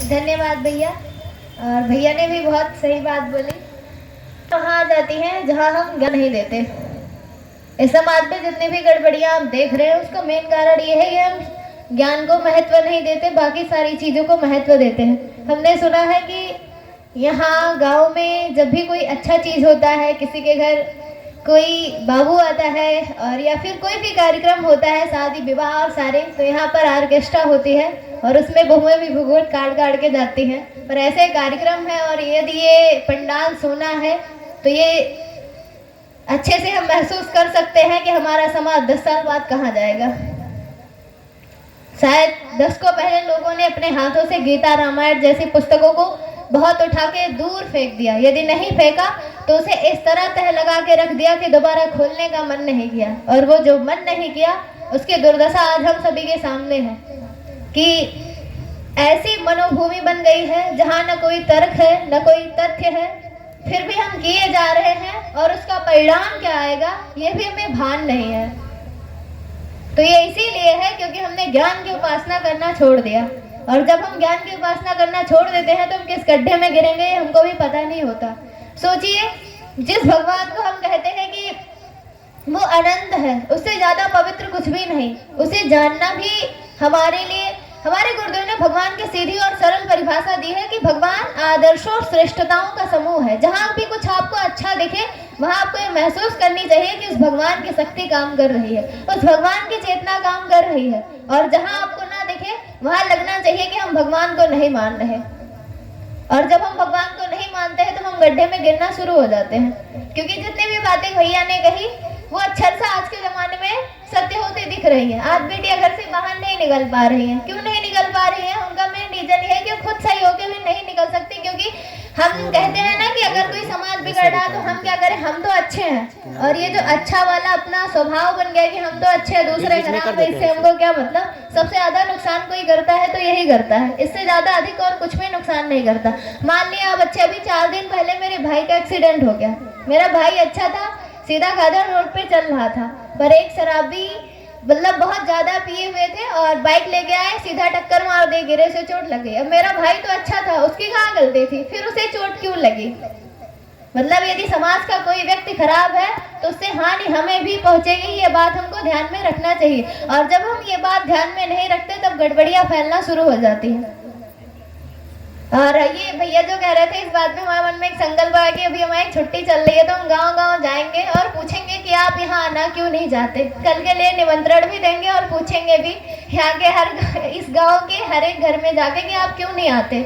धन्यवाद भैया। और भैया ने भी बहुत सही बात बोली। वहाँ आ जाती हैं जहाँ हम ज्ञान नहीं देते। इस समाज में जितनी भी गड़बड़ियाँ आप देख रहे हैं उसका मेन कारण ये है कि हम ज्ञान को महत्व नहीं देते, बाकी सारी चीज़ों को महत्व देते हैं। हमने सुना है कि यहाँ गांव में जब भी कोई अच्छा चीज़ होता है, किसी के घर कोई बाबू आता है और या फिर कोई भी कार्यक्रम होता है, शादी विवाह और सारे, तो यहाँ पर ऑर्केस्ट्रा होती है और उसमें बहुएं भी भूगोट काट काट के जाती हैं। पर ऐसे कार्यक्रम है और यदि ये पंडाल सोना है तो ये अच्छे से हम महसूस कर सकते हैं कि हमारा समाज 10 साल बाद कहाँ जाएगा। शायद 10 को पहले लोगों ने अपने हाथों से गीता रामायण जैसी पुस्तकों को बहुत उठा के दूर फेंक दिया। यदि नहीं फेंका तो उसे इस तरह तह लगा के रख दिया कि दोबारा खोलने का मन नहीं किया। और वो जो मन नहीं किया उसकी दुर्दशा आज हम सभी के सामने है कि ऐसी मनोभूमि बन गई है जहाँ न कोई तर्क है न कोई तथ्य है, फिर भी हम किए जा रहे हैं और उसका परिणाम क्या आएगा ये भी हमें भान नहीं है। तो ये इसीलिए है क्योंकि हमने ज्ञान की उपासना करना छोड़ दिया। और जब हम ज्ञान की उपासना करना छोड़ देते हैं तो हम किस गड्ढे में गिरेंगे हमको भी पता नहीं होता। सोचिए, जिस भगवान को हम कहते हैं कि वो अनंत है, उससे ज्यादा पवित्र कुछ भी नहीं, उसे जानना भी हमारे लिए, हमारे गुरुदेव ने भगवान की सीधी और सरल परिभाषा दी है कि भगवान आदर्शों और श्रेष्ठताओं का समूह है। जहाँ भी कुछ आपको अच्छा दिखे वहाँ आपको ये महसूस करनी चाहिए कि उस भगवान की शक्ति काम कर रही है, उस भगवान की चेतना काम कर रही है। और जहाँ आपको ना दिखे वहाँ लगना चाहिए कि हम भगवान को नहीं मान रहे। और जब हम भगवान को नहीं मानते हैं तो हम गड्ढे में गिरना शुरू हो जाते हैं। क्योंकि जितनी भी बातें भैया ने कही वो अक्षर से आज के जमाने में सत्य होते दिख रही है। आज बेटियां घर से बाहर नहीं निकल पा रही हैं। क्यों नहीं निकल पा रही हैं? उनका मेन रीजन ये है कि खुद सही होके भी नहीं निकल सकती। क्योंकि हम कहते हैं ना कि अगर कोई समाज बिगड़ रहा तो हम क्या करें, हम तो अच्छे हैं। और ये जो अच्छा वाला अपना स्वभाव बन गया कि हम तो अच्छे हैं, दूसरे खराब है, इससे हमको क्या मतलब। सबसे ज्यादा नुकसान कोई करता है तो यही करता है, इससे ज्यादा अधिक और कुछ भी नुकसान नहीं करता। मान लिया अब अच्छे, अभी 4 दिन पहले मेरे भाई का एक्सीडेंट हो गया। मेरा भाई अच्छा था, सीधा खादर रोड पे चल रहा था, पर एक शराबी मतलब बहुत ज्यादा पिए हुए थे और बाइक लेके आए, सीधा टक्कर मार दे, गिरे से चोट लग गई। अब मेरा भाई तो अच्छा था, उसकी कहाँ गलती थी, फिर उसे चोट क्यों लगी। मतलब यदि समाज का कोई व्यक्ति खराब है तो उससे हानि हमें भी पहुंचेगी, ये बात हमको ध्यान में रखना चाहिए। और जब हम ये बात ध्यान में नहीं रखते तब गड़बड़ियां फैलना शुरू हो जाती है। और ये भैया जो कह रहे थे, इस बात में हमारे मन में एक संकल्प आ कि अभी हमारी छुट्टी चल रही है तो हम गांव-गांव जाएंगे और पूछेंगे कि आप यहाँ आना क्यों नहीं जाते। कल के लिए निमंत्रण भी देंगे और पूछेंगे भी यहाँ के इस गांव के हर एक घर में जाके कि आप क्यों नहीं आते,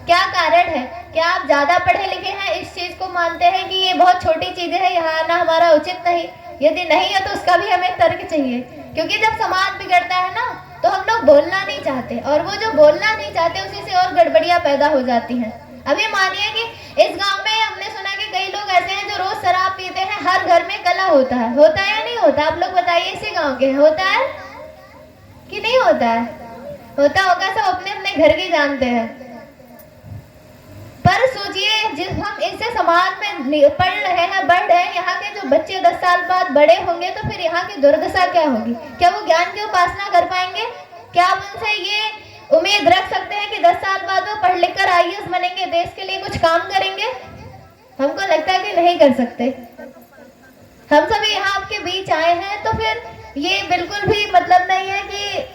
क्या कारण है। क्या आप ज्यादा पढ़े लिखे हैं, इस चीज को मानते हैं कि ये बहुत छोटी चीजें है, यहाँ आना हमारा उचित नहीं। यदि नहीं है तो उसका भी हमें तर्क चाहिए। क्योंकि जब समाज बिगड़ता है ना तो हम लोग बोलना नहीं चाहते, और वो जो बोलना नहीं चाहते उसी से और गड़बड़ियां पैदा हो जाती हैं। अभी मानिए कि इस गांव में हमने सुना कि कई लोग ऐसे हैं जो रोज शराब पीते हैं। हर घर में कला होता है या नहीं होता? आप लोग बताइए, इसी गांव के होता है कि नहीं होता है? होता होगा, सब अपने अपने घर की जानते हैं। पर सोचिए, जिस हम इससे समाज में पढ़ रहे हैं, बढ़ रहे हैं, यहाँ के जो बच्चे 10 साल बाद बड़े होंगे तो फिर यहाँ की दुर्दशा क्या होगी। क्या वो ज्ञान की उपासना कर पाएंगे? क्या आप उनसे ये उम्मीद रख सकते हैं कि 10 साल बाद वो पढ़ लिख कर IAS बनेंगे, देश के लिए कुछ काम करेंगे? हमको लगता है कि नहीं कर सकते। हम सभी यहाँ आपके बीच आए हैं तो फिर ये बिल्कुल भी मतलब नहीं है कि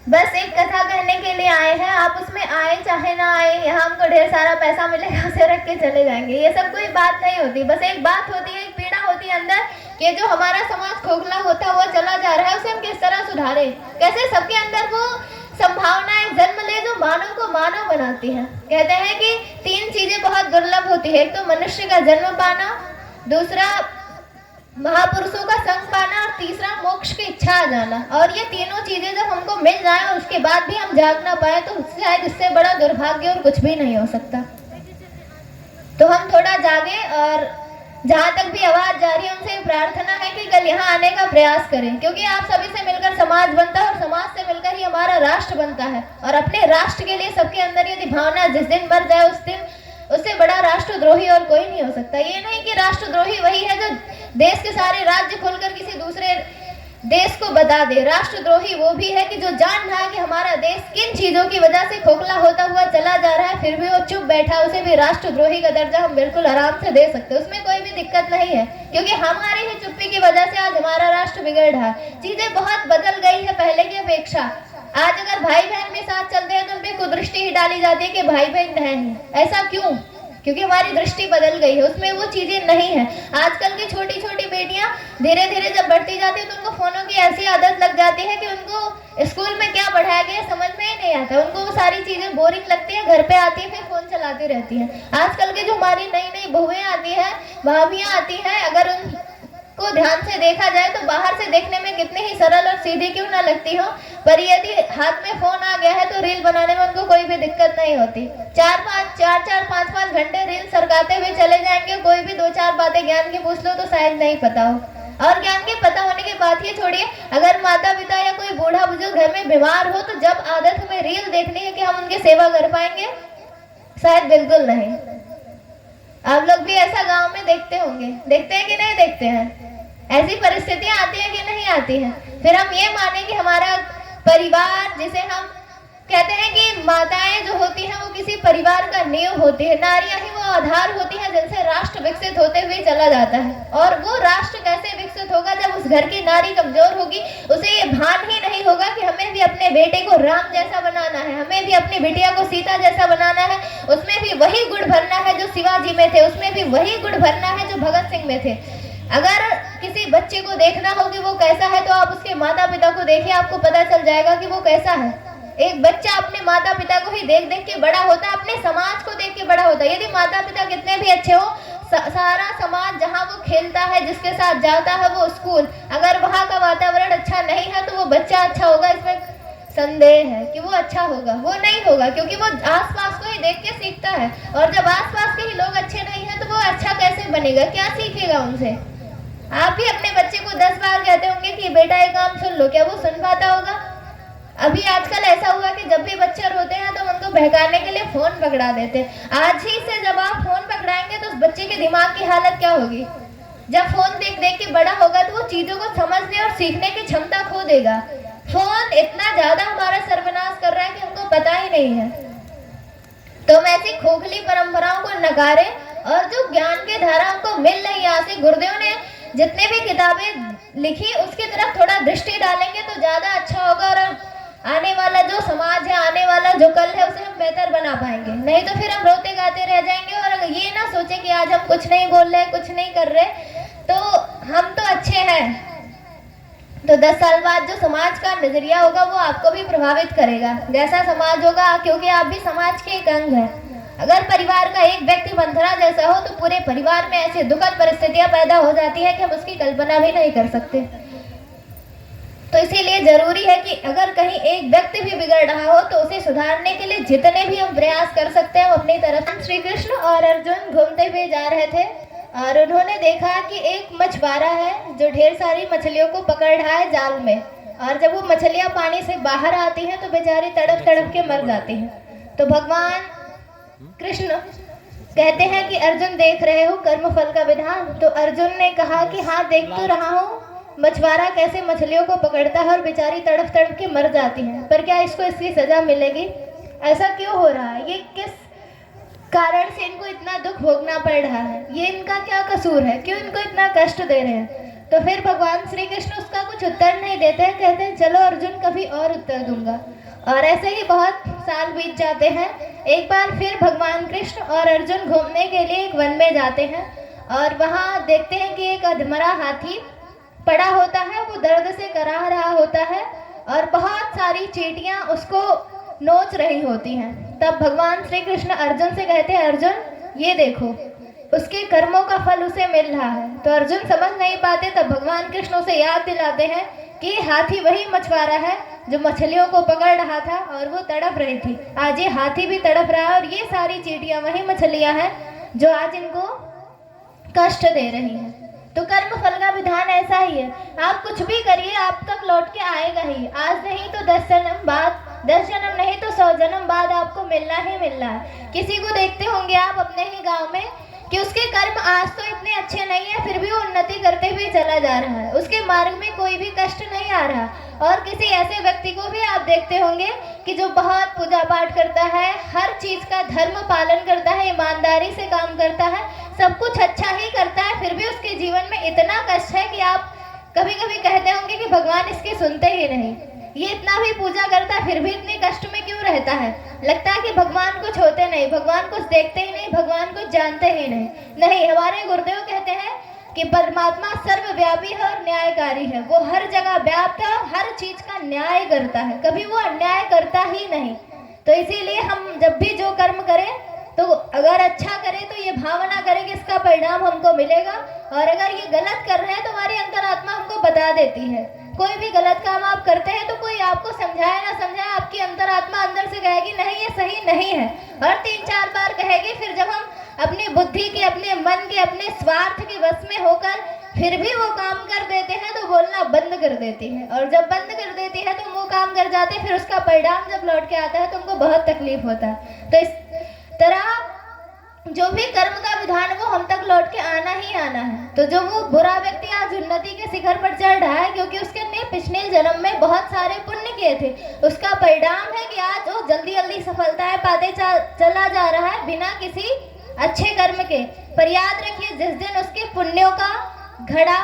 बस एक कथा कहने के लिए आए हैं। आप उसमें आए चाहे ना आए, यहाँ हमको ढेर सारा पैसा मिलेगा उसे रख के चले जाएंगे, ये सब कोई बात नहीं होती। बस एक बात होती है, एक पीड़ा होती है अंदर कि जो हमारा समाज खोखला होता हुआ चला जा रहा है उसे हम किस तरह सुधारें। कैसे सबके अंदर वो संभावनाएं जन्म ले जो मानव को मानव बनाती हैं। कहते हैं कि 3 चीजें बहुत दुर्लभ होती है, एक तो मनुष्य का जन्म पाना, दूसरा महापुरुषों का संग पाना, और तीसरा मोक्ष की इच्छा आ जाना। और ये तीनों चीजें जब हमको मिल जाए और उसके बाद भी हम जाग ना पाए तो शायद इससे बड़ा दुर्भाग्य और कुछ भी नहीं हो सकता। तो हम थोड़ा जागे और जहाँ तक भी आवाज जा रही है उनसे प्रार्थना है कि कल यहाँ आने का प्रयास करें। क्योंकि आप सभी से मिलकर समाज बनता है और समाज से मिलकर ही हमारा राष्ट्र बनता है। और अपने राष्ट्र के लिए सबके अंदर यदि भावना जिस दिन मर जाए उस दिन उससे बड़ा राष्ट्रद्रोही और कोई नहीं हो सकता। ये नहीं कि राष्ट्रद्रोही वही है जो देश के सारे राज्य खोलकर किसी दूसरे देश को बता दे। राष्ट्रद्रोही वो भी है कि जो जान रहा है कि हमारा देश किन चीजों की वजह से खोखला होता हुआ चला जा रहा है फिर भी वो चुप बैठा, उसे भी राष्ट्रद्रोही का दर्जा हम बिल्कुल आराम से दे सकते हैं, उसमें कोई भी दिक्कत नहीं है, क्योंकि हमारी ही चुप्पी की वजह से आज हमारा राष्ट्र बिगड़ रहा है। चीजें बहुत बदल गई है पहले की अपेक्षा। आज अगर भाई बहन भी साथ चलते हैं तो उन पे कुदृष्टि ही डाली जाती है कि भाई बहन है। ऐसा क्यों? क्योंकि हमारी दृष्टि बदल गई है, उसमें वो चीजें नहीं है। आजकल की छोटी छोटी बेटियां धीरे धीरे जब बढ़ती जाती है तो उनको फोनों की ऐसी आदत लग जाती है कि उनको स्कूल में क्या पढ़ाया गया समझ में ही नहीं आता, उनको वो सारी चीजें बोरिंग लगती है, घर पे आती है फिर फोन चलाती रहती है। आजकल की जो हमारी नई नई बहुएं आती है, भाभियां आती हैं, अगर उनको ध्यान से देखा जाए तो बाहर से देखने में कितनी ही सरल और सीधी क्यों ना लगती हो, पर यदि हाथ में फोन आ गया है तो रील बनाने में उनको कोई भी दिक्कत नहीं होती। 4-5 घंटे रील सरकाते हुए चले जाएंगे, कोई भी 2-4 बातें ज्ञान की पूछ लो तो शायद नहीं पता हो। और ज्ञान के पता होने की बात ही छोड़िए, अगर माता पिता या कोई बूढ़ा बुजुर्ग घर में बीमार हो तो जब आदत हमें रील देखनी है कि हम उनकी सेवा कर पाएंगे, शायद बिल्कुल नहीं। आप लोग भी ऐसा गांव में देखते होंगे, देखते हैं कि नहीं देखते हैं? ऐसी परिस्थितियां आती हैं कि नहीं आती हैं? फिर हम ये माने कि हमारा परिवार, जिसे हम कहते हैं कि माताएं जो होती हैं वो किसी परिवार का नींव होती है, नारियां ही वो आधार होती हैं जिनसे राष्ट्र विकसित होते हुए चला जाता है। और वो राष्ट्र कैसे विकसित होगा जब उस घर की नारी कमजोर होगी, उसे ये भान ही नहीं होगा कि हमें भी अपने बेटे को राम जैसा बनाना है, हमें भी अपनी बिटिया को सीता जैसा बनाना है, उसमें भी वही गुण भरना है जो शिवाजी में थे, उसमें भी वही गुण भरना है जो भगत सिंह में थे। अगर किसी बच्चे को देखना हो कि वो कैसा है तो आप उसके माता पिता को देखिए, आपको पता चल जाएगा कि वो कैसा है। एक बच्चा अपने माता पिता को ही देख देख के बड़ा होता है, अपने समाज को देख के बड़ा होता है। यदि माता पिता कितने भी अच्छे हो, सारा समाज जहाँ वो खेलता है, जिसके साथ जाता है, वो स्कूल, अगर वहाँ का वातावरण अच्छा नहीं है तो वो बच्चा अच्छा होगा, इसमें संदेह है कि वो अच्छा होगा? वो नहीं होगा, क्योंकि वो आसपास को ही देख के सीखता है। और जब आसपास के ही लोग अच्छे नहीं है तो वो अच्छा कैसे बनेगा? क्या सीखेगा उनसे? आप भी अपने बच्चे को 10 बार कहते होंगे कि बेटा ये काम सुन लो, क्या वो सुन पाता होगा? अभी आजकल ऐसा हुआ कि जब भी बच्चे रोते हैं तो उनको बहकाने के लिए फोन पकड़ा देते हैं। आज ही से जब आप फोन पकड़ाएंगे तो उस बच्चे के दिमाग की हालत क्या होगी? जब फोन देख देख के बड़ा होगा तो वो चीजों को समझने और सीखने की क्षमता खो देगा। फोन इतना ज्यादा हमारा सर्वनाश कर रहा है कि हमको पता ही नहीं है। तो हम ऐसी खोखली परंपराओं को नकारे और जो ज्ञान के धारा हमको मिल रही है, यहाँ से गुरुदेव ने जितने भी किताबें लिखी उसकी तरफ थोड़ा दृष्टि डालेंगे तो ज्यादा अच्छा होगा, और आने वाला जो समाज है, आने वाला जो कल है, उसे हम बेहतर बना पाएंगे। नहीं तो फिर हम रोते गाते रह जाएंगे और ये ना सोचे कि आज हम कुछ नहीं बोल रहे, कुछ नहीं कर रहे, तो हम तो अच्छे हैं। तो 10 साल बाद जो समाज का नजरिया होगा वो आपको भी प्रभावित करेगा, जैसा समाज होगा, क्योंकि आप भी समाज के एक अंग है। अगर परिवार का एक व्यक्ति मंथरा जैसा हो तो पूरे परिवार में ऐसी दुखद परिस्थितियां पैदा हो जाती है कि हम उसकी कल्पना भी नहीं कर सकते। तो इसीलिए जरूरी है कि अगर कहीं एक व्यक्ति भी बिगड़ रहा हो तो उसे सुधारने के लिए जितने भी हम प्रयास कर सकते हैं अपनी तरफ। श्री कृष्ण और अर्जुन घूमते हुए जा रहे थे और उन्होंने देखा कि एक मछुआरा है जो ढेर सारी मछलियों को पकड़ रहा है जाल में, और जब वो मछलियां पानी से बाहर आती हैं तो बेचारी तड़प तड़प के मर जाती हैं। तो भगवान कृष्ण कहते हैं कि अर्जुन देख रहे हो कर्मफल का विधान? तो अर्जुन ने कहा कि हाँ देख तो रहा हूँ, मछुआरा कैसे मछलियों को पकड़ता है और बेचारी तड़प तड़प के मर जाती है, पर क्या इसको इसकी सजा मिलेगी? ऐसा क्यों हो रहा है? ये किस कारण से इनको इतना दुख भोगना पड़ रहा है? ये इनका क्या कसूर है? क्यों इनको इतना कष्ट दे रहे हैं? तो फिर भगवान श्री कृष्ण उसका कुछ उत्तर नहीं देते हैं, कहते हैं चलो अर्जुन कभी और उत्तर दूंगा। और ऐसे ही बहुत साल बीत जाते हैं। एक बार फिर भगवान कृष्ण और अर्जुन घूमने के लिए एक वन में जाते हैं और वहाँ देखते हैं कि एक अधमरा हाथी पड़ा होता है, वो दर्द से कराह रहा होता है और बहुत सारी चींटियां उसको नोच रही होती हैं। तब भगवान श्री कृष्ण अर्जुन से कहते हैं, अर्जुन ये देखो, उसके कर्मों का फल उसे मिल रहा है। तो अर्जुन समझ नहीं पाते, तब भगवान कृष्ण उसे याद दिलाते हैं कि हाथी वही मछुआरा है जो मछलियों को पकड़ रहा था और वो तड़प रही थी। आज ये हाथी भी तड़प रहा है और ये सारी चींटियां वही मछलियां हैं जो आज इनको कष्ट दे रही हैं। तो कर्म फल का विधान ऐसा ही है, आप कुछ भी करिए आप तक लौट के आएगा ही। आज नहीं तो 10 जन्म बाद, 10 जन्म नहीं तो 100 जन्म बाद आपको मिलना ही मिलना है। किसी को देखते होंगे आप अपने ही गांव में कि उसके कर्म आज तो इतने अच्छे नहीं है, फिर भी वो उन्नति करते हुए चला जा रहा है, उसके मार्ग में कोई भी कष्ट नहीं आ रहा। और किसी ऐसे व्यक्ति को भी आप देखते होंगे कि जो बहुत पूजा पाठ करता है, हर चीज़ का धर्म पालन करता है, ईमानदारी से काम करता है, सब कुछ अच्छा ही करता है, फिर भी उसके जीवन में इतना कष्ट है कि आप कभी कभी कहते होंगे कि भगवान इसके सुनते ही नहीं। ये इतना भी पूजा करता है फिर भी इतने कष्ट में क्यों रहता है? लगता है कि भगवान कुछ होते नहीं, भगवान कुछ देखते ही नहीं, भगवान कुछ जानते ही नहीं। हमारे गुरुदेव कहते हैं कि परमात्मा सर्वव्यापी है और न्यायकारी है। वो हर जगह व्याप्त है और हर चीज का न्याय करता है, कभी वो अन्याय करता ही नहीं। तो इसीलिए हम जब भी जो कर्म करें तो अगर अच्छा करें तो ये भावना करें कि इसका परिणाम हमको मिलेगा, और अगर ये गलत कर रहे हैं तो हमारी अंतरात्मा हमको बता देती है। कोई भी गलत काम आप करते हैं तो कोई आपको समझाए ना समझाए, आपकी अंतरात्मा अंदर से कहेगी नहीं ये सही नहीं है, और 3-4 बार कहेगी। फिर जब हम अपनी बुद्धि के, अपने मन के, अपने स्वार्थ के वश में होकर फिर भी वो काम कर देते हैं तो बोलना बंद कर देती है, और जब बंद कर देती है तो वो काम कर जाते हैं, फिर उसका परिणाम जब लौट के आता है तो उनको बहुत तकलीफ होता है। तो इस तरह जो भी कर्म का विधान वो हम तक लौट के आना ही आना है। तो जो वो बुरा व्यक्ति आज उन्नति के शिखर पर चढ़ रहा है क्योंकि उसके पिछले जन्म में बहुत सारे पुण्य किए थे, उसका परिणाम है कि आज वो जल्दी जल्दी सफलताएं पाते चला जा रहा है बिना किसी अच्छे कर्म के। पर याद रखिए, जिस दिन उसके पुण्यों का घड़ा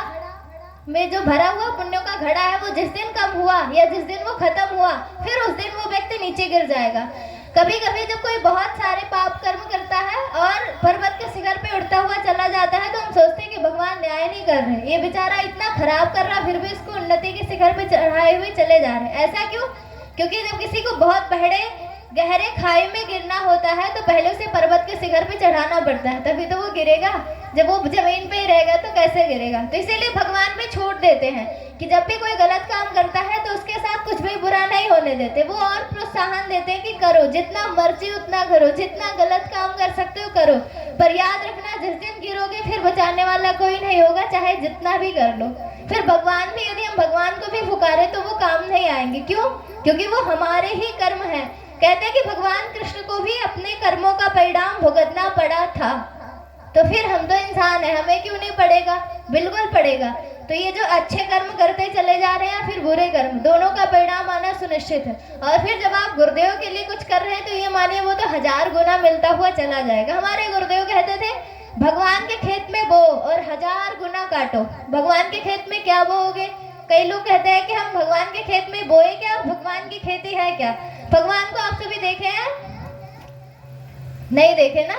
में जो भरा हुआ पुण्यों का घड़ा है वो जिस दिन कम हुआ या जिस दिन वो खत्म हुआ, फिर उस दिन वो व्यक्ति नीचे गिर जाएगा। कभी कभी जब कोई बहुत सारे पाप कर्म करता है और पर्वत के शिखर पे उड़ता हुआ चला जाता है तो हम सोचते हैं कि भगवान न्याय नहीं कर रहे, ये बेचारा इतना खराब कर रहा फिर भी इसको उन्नति के शिखर पे चढ़ाए हुए चले जा रहे हैं। ऐसा क्यों? क्योंकि जब किसी को बहुत गहरे खाई में गिरना होता है तो पहले उसे पर्वत के शिखर पे चढ़ाना पड़ता है, तभी तो वो गिरेगा। जब वो जमीन पे ही रहेगा तो कैसे गिरेगा? तो इसीलिए भगवान भी छूट देते हैं कि जब भी कोई गलत काम करता है तो उसके साथ कुछ भी बुरा नहीं होने देते, वो और प्रोत्साहन देते हैं कि करो, जितना मर्जी उतना करो, जितना गलत काम कर सकते हो करो। पर याद रखना, जिस दिन गिरोगे फिर बचाने वाला कोई नहीं होगा, चाहे जितना भी कर लो। फिर भगवान भी, यदि हम भगवान को भी पुकारे तो वो काम नहीं आएंगे। क्यों? क्योंकि वो हमारे ही कर्म है। कहते हैं कि भगवान कृष्ण को भी अपने कर्मों का परिणाम भुगतना पड़ा था, तो फिर हम तो इंसान है, हमें क्यों नहीं पड़ेगा? बिल्कुल पड़ेगा। तो ये जो अच्छे कर्म करते चले जा रहे हैं फिर बुरे कर्म, दोनों का परिणाम आना सुनिश्चित है। और फिर जब आप गुरुदेव के लिए कुछ कर रहे हैं तो ये मानिए वो तो 1000 गुना मिलता हुआ चला जाएगा। हमारे गुरुदेव कहते थे भगवान के खेत में बो और 1000 गुना काटो। भगवान के खेत में क्या बोओगे? कई लोग कहते हैं कि हम भगवान के खेत में बोए क्या, भगवान की खेती है क्या? भगवान को आप सभी देखे हैं? नहीं देखे ना?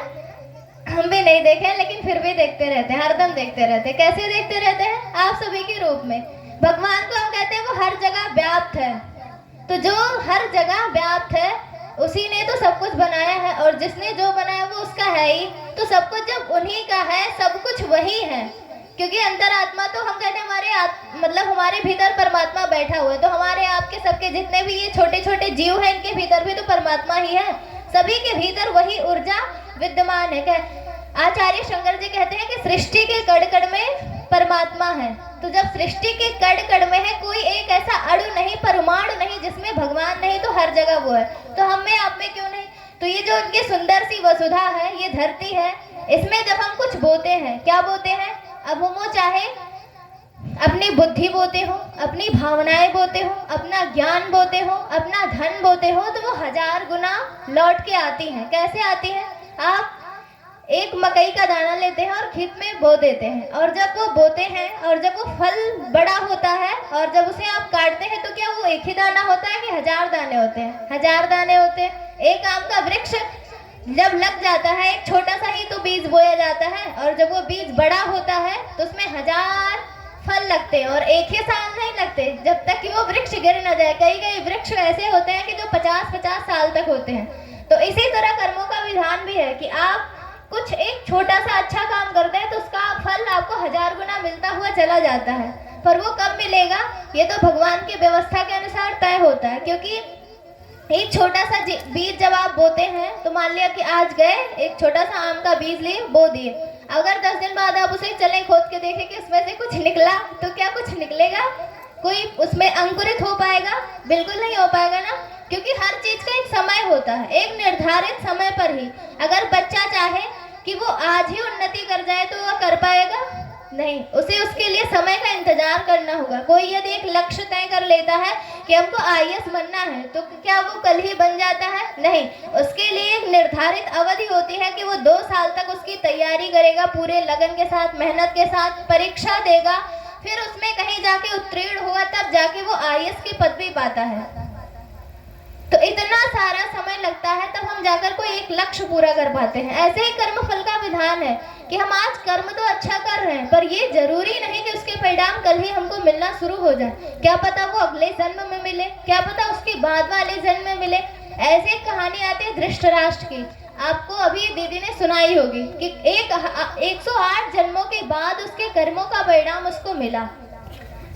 हम भी नहीं देखे, लेकिन फिर भी देखते रहते हैं, हरदम देखते रहते हैं। कैसे देखते रहते हैं? आप सभी के रूप में। भगवान को हम कहते हैं वो हर जगह व्याप्त है। तो जो हर जगह व्याप्त है उसी ने तो सब कुछ बनाया है, और जिसने जो बनाया वो उसका है ही। तो सब कुछ जब उन्हीं का है, सब कुछ वही है। क्योंकि अंतरात्मा तो हम कहते हैं मतलब हमारे भीतर परमात्मा बैठा हुआ है। तो हमारे आपके सबके जितने भी ये छोटे छोटे जीव हैं इनके भीतर भी तो परमात्मा ही है। सभी के भीतर वही ऊर्जा विद्यमान है। आचार्य शंकर जी कहते हैं कि सृष्टि के कण कण में परमात्मा है। तो जब सृष्टि के कण कण में है, कोई एक ऐसा अणु नहीं, परमाणु नहीं जिसमें भगवान नहीं, तो हर जगह वो है। तो हम में आप में क्यों नहीं? तो ये जो उनकी सुंदर सी वसुधा है, ये धरती है, इसमें जब हम कुछ बोते हैं, क्या बोते हैं? अब हम वो चाहे अपनी बुद्धि बोते हो, अपनी भावनाएं बोते हो, अपना ज्ञान बोते हो, अपना धन बोते हो, तो वो 1000 गुना लौट के आती हैं। कैसे आती है? आप एक मकई का दाना लेते हैं और खेत में बो देते हैं, और जब वो बोते हैं और जब वो फल बड़ा होता है और जब उसे आप काटते हैं तो क्या वो एक ही दाना होता है कि 1000 दाने होते हैं? 1000 दाने होते हैं। एक आम का वृक्ष जब लग जाता है, एक छोटा सा ही तो बीज बोया जाता है, और जब वो बीज बड़ा होता है तो उसमें 1000 फल लगते हैं, और एक ही साल नहीं लगते जब तक कि वो वृक्ष गिर न जाए। कई वृक्ष ऐसे होते हैं कि जो 50-50 साल तक होते हैं। तो इसी तरह कर्मों का विधान भी है कि आप कुछ एक छोटा सा अच्छा काम करते हैं तो उसका फल आपको 1000 गुना मिलता हुआ चला जाता है। पर वो कब मिलेगा? ये तो भगवान की व्यवस्था के अनुसार तय होता है। क्योंकि एक छोटा सा बीज जब आप बोते हैं तो मान लिया कि आज गए एक छोटा सा आम का बीज लिए, बो दिए, अगर 10 दिन बाद आप उसे चलें खोद के देखें कि उसमें से कुछ निकला, तो क्या कुछ निकलेगा? कोई उसमें अंकुरित हो पाएगा? बिल्कुल नहीं हो पाएगा ना। क्योंकि हर चीज का एक समय होता है, एक निर्धारित समय पर ही। अगर बच्चा चाहे कि वो आज ही उन्नति कर जाए तो वो कर पाएगा नहीं, उसे उसके लिए समय का इंतजार करना होगा। कोई यदि एक लक्ष्य तय कर लेता है कि हमको आईएएस बनना है तो क्या वो कल ही बन जाता है? नहीं, उसके लिए एक निर्धारित अवधि होती है कि वो 2 साल तक उसकी तैयारी करेगा, पूरे लगन के साथ, मेहनत के साथ परीक्षा देगा, फिर उसमें कहीं जाके उत्तीर्ण होगा, तब जाके वो आईएएस की पदवी पाता है। तो इतना सारा समय लगता है तब हम जाकर कोई एक लक्ष्य पूरा कर पाते हैं। ऐसे ही कर्मफल का विधान है कि हम आज कर्म तो अच्छा कर रहे हैं, पर ये जरूरी नहीं कि उसके परिणाम कल ही हमको मिलना शुरू हो जाए। क्या पता वो अगले जन्म में मिले, क्या पता उसके बाद वाले जन्म में मिले। ऐसे एक कहानी आती है धृतराष्ट्र की, आपको अभी दीदी ने सुनाई होगी कि 108 जन्मों के बाद उसके कर्मों का परिणाम उसको मिला।